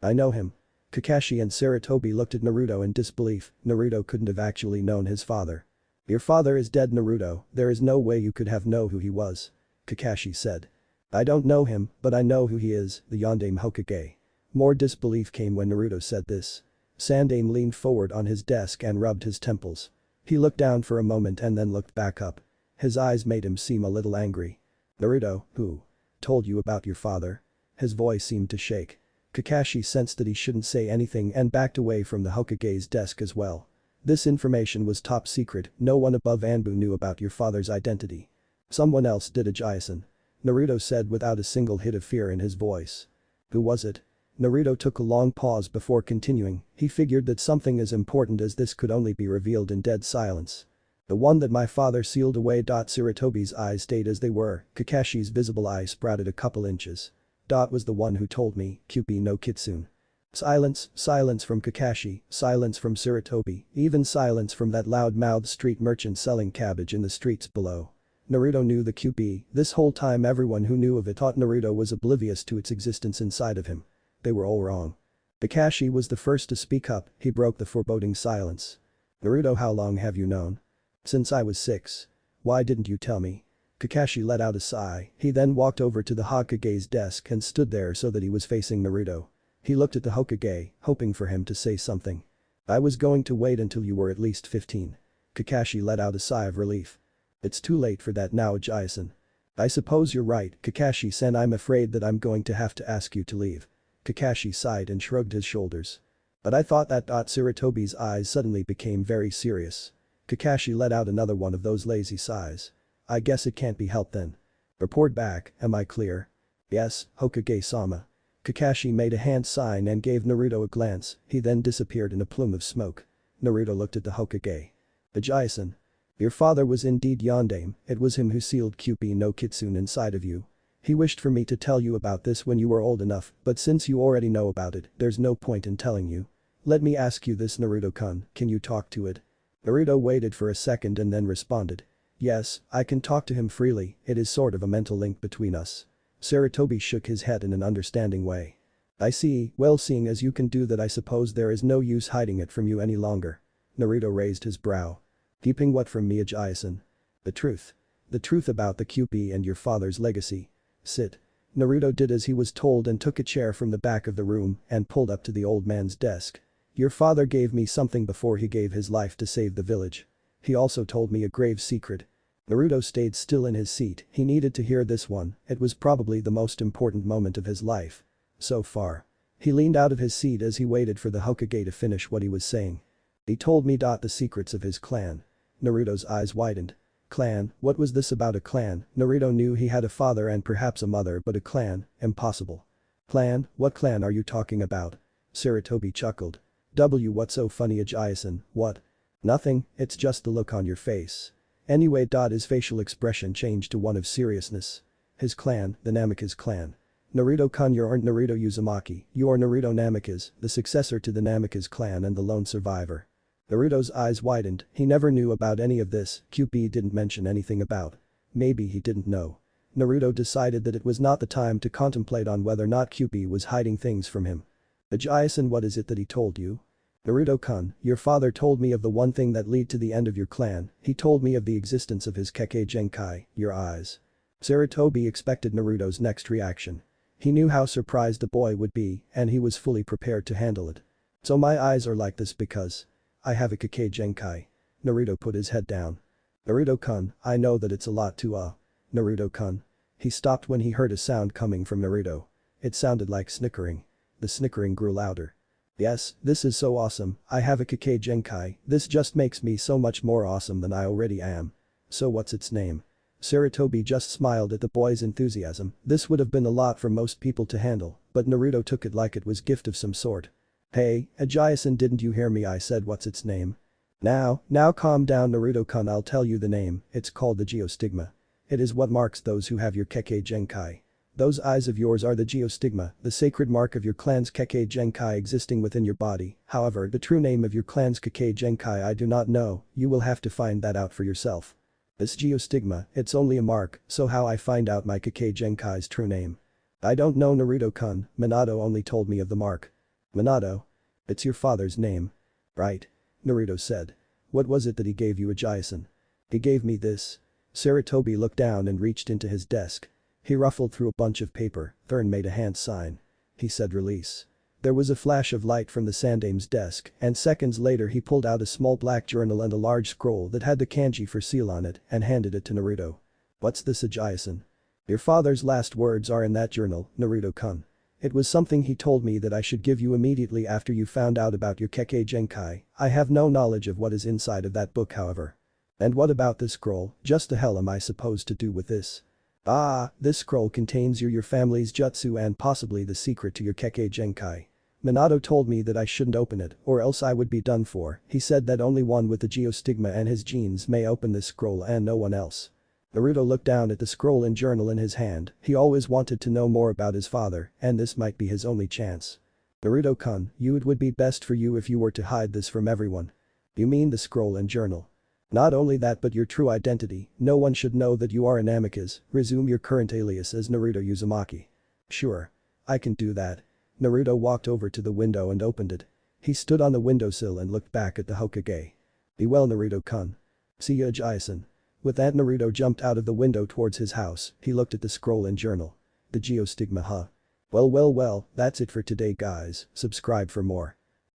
I know him. Kakashi and Sarutobi looked at Naruto in disbelief, Naruto couldn't have actually known his father. Your father is dead Naruto, there is no way you could have known who he was. Kakashi said. I don't know him, but I know who he is, the Yondaime Hokage. More disbelief came when Naruto said this. Sandaime leaned forward on his desk and rubbed his temples. He looked down for a moment and then looked back up. His eyes made him seem a little angry. Naruto, who? Told you about your father? His voice seemed to shake. Kakashi sensed that he shouldn't say anything and backed away from the Hokage's desk as well. This information was top secret, no one above Anbu knew about your father's identity. Someone else did, Ajaisen. Naruto said without a single hit of fear in his voice. Who was it? Naruto took a long pause before continuing, he figured that something as important as this could only be revealed in dead silence. The one that my father sealed away. Sarutobi's eyes stayed as they were, Kakashi's visible eye sprouted a couple inches. Was the one who told me, Kyuubi no Kitsune. Silence, silence from Kakashi, silence from Sarutobi, even silence from that loud-mouthed street merchant selling cabbage in the streets below. Naruto knew the Kyuubi, this whole time everyone who knew of it thought Naruto was oblivious to its existence inside of him. They were all wrong. Kakashi was the first to speak up, he broke the foreboding silence. Naruto, how long have you known? Since I was 6. Why didn't you tell me? Kakashi let out a sigh, he then walked over to the Hokage's desk and stood there so that he was facing Naruto. He looked at the Hokage, hoping for him to say something. I was going to wait until you were at least 15. Kakashi let out a sigh of relief. It's too late for that now, Ajaisen. I suppose you're right, Kakashi-san, I'm afraid that I'm going to have to ask you to leave. Kakashi sighed and shrugged his shoulders. But I thought that. Sarutobi's eyes suddenly became very serious. Kakashi let out another one of those lazy sighs. I guess it can't be helped then. Report back, am I clear? Yes, Hokage-sama. Kakashi made a hand sign and gave Naruto a glance, he then disappeared in a plume of smoke. Naruto looked at the Hokage. Ajaisen. Your father was indeed Yondaime, it was him who sealed Kyuubi no Kitsune inside of you. He wished for me to tell you about this when you were old enough, but since you already know about it, there's no point in telling you. Let me ask you this, Naruto-kun, can you talk to it? Naruto waited for a second and then responded. Yes, I can talk to him freely, it is sort of a mental link between us. Sarutobi shook his head in an understanding way. I see, well, seeing as you can do that, I suppose there is no use hiding it from you any longer. Naruto raised his brow. Keeping what from me, Ajaisen? The truth. The truth about the Kyuubi and your father's legacy. Sit. Naruto did as he was told and took a chair from the back of the room and pulled up to the old man's desk. Your father gave me something before he gave his life to save the village. He also told me a grave secret. Naruto stayed still in his seat, he needed to hear this one, it was probably the most important moment of his life. So far. He leaned out of his seat as he waited for the Hokage to finish what he was saying. He told me. The secrets of his clan. Naruto's eyes widened. Clan, what was this about a clan? Naruto knew he had a father and perhaps a mother, but a clan, impossible. Clan, what clan are you talking about? Sarutobi chuckled. What's so funny, Ajaisen, what? Nothing, it's just the look on your face. Anyway. His facial expression changed to one of seriousness. His clan, the Namikaze clan. Naruto-kun, you aren't Naruto Uzumaki, you are Naruto Namikaze, the successor to the Namikaze clan and the lone survivor. Naruto's eyes widened, he never knew about any of this, Kyuubi didn't mention anything about. Maybe he didn't know. Naruto decided that it was not the time to contemplate on whether or not Kyuubi was hiding things from him. Ajaisen, what is it that he told you? Naruto-kun, your father told me of the one thing that led to the end of your clan, he told me of the existence of his Kekkei Genkai, your eyes. Sarutobi expected Naruto's next reaction. He knew how surprised the boy would be, and he was fully prepared to handle it. So my eyes are like this because I have a Kekkei Genkai. Naruto put his head down. Naruto-kun, I know that it's a lot to Naruto-kun. He stopped when he heard a sound coming from Naruto. It sounded like snickering. The snickering grew louder. Yes, this is so awesome, I have a Kekkei Genkai, this just makes me so much more awesome than I already am. So what's its name? Sarutobi just smiled at the boy's enthusiasm, this would have been a lot for most people to handle, but Naruto took it like it was gift of some sort. Hey, Ajaisen, didn't you hear me? I said what's its name? Now calm down, Naruto-kun, I'll tell you the name, it's called the Geostigma. It is what marks those who have your Kekkei Genkai. Those eyes of yours are the Geostigma, the sacred mark of your clan's Kekkei Genkai existing within your body, however the true name of your clan's Kekkei Genkai I do not know, you will have to find that out for yourself. This Geostigma, it's only a mark, so how I find out my Kekkei Genkai's true name? I don't know, Naruto-kun, Minato only told me of the mark. Minato? It's your father's name. Right. Naruto said. What was it that he gave you, Ajaisen? He gave me this. Sarutobi looked down and reached into his desk. He ruffled through a bunch of paper, Thurn made a hand sign. He said release. There was a flash of light from the Sandaime's desk, and seconds later he pulled out a small black journal and a large scroll that had the kanji for seal on it and handed it to Naruto. What's this, Ajaisen? Your father's last words are in that journal, Naruto-kun. It was something he told me that I should give you immediately after you found out about your Kekkei Genkai. I have no knowledge of what is inside of that book however. And what about this scroll, just the hell am I supposed to do with this? Ah, this scroll contains your family's jutsu and possibly the secret to your Kekkei Genkai. Minato told me that I shouldn't open it or else I would be done for. He said that only one with the geostigma and his genes may open this scroll and no one else. Naruto looked down at the scroll and journal in his hand. He always wanted to know more about his father and this might be his only chance. Naruto-kun, it would be best for you if you were to hide this from everyone. You mean the scroll and journal? Not only that but your true identity, no one should know that you are an amicus, resume your current alias as Naruto Uzumaki. Sure. I can do that. Naruto walked over to the window and opened it. He stood on the windowsill and looked back at the Hokage. Be well Naruto-kun. See ya Jason. With that Naruto jumped out of the window towards his house. He looked at the scroll and journal. The geostigma huh? Well, that's it for today guys, subscribe for more.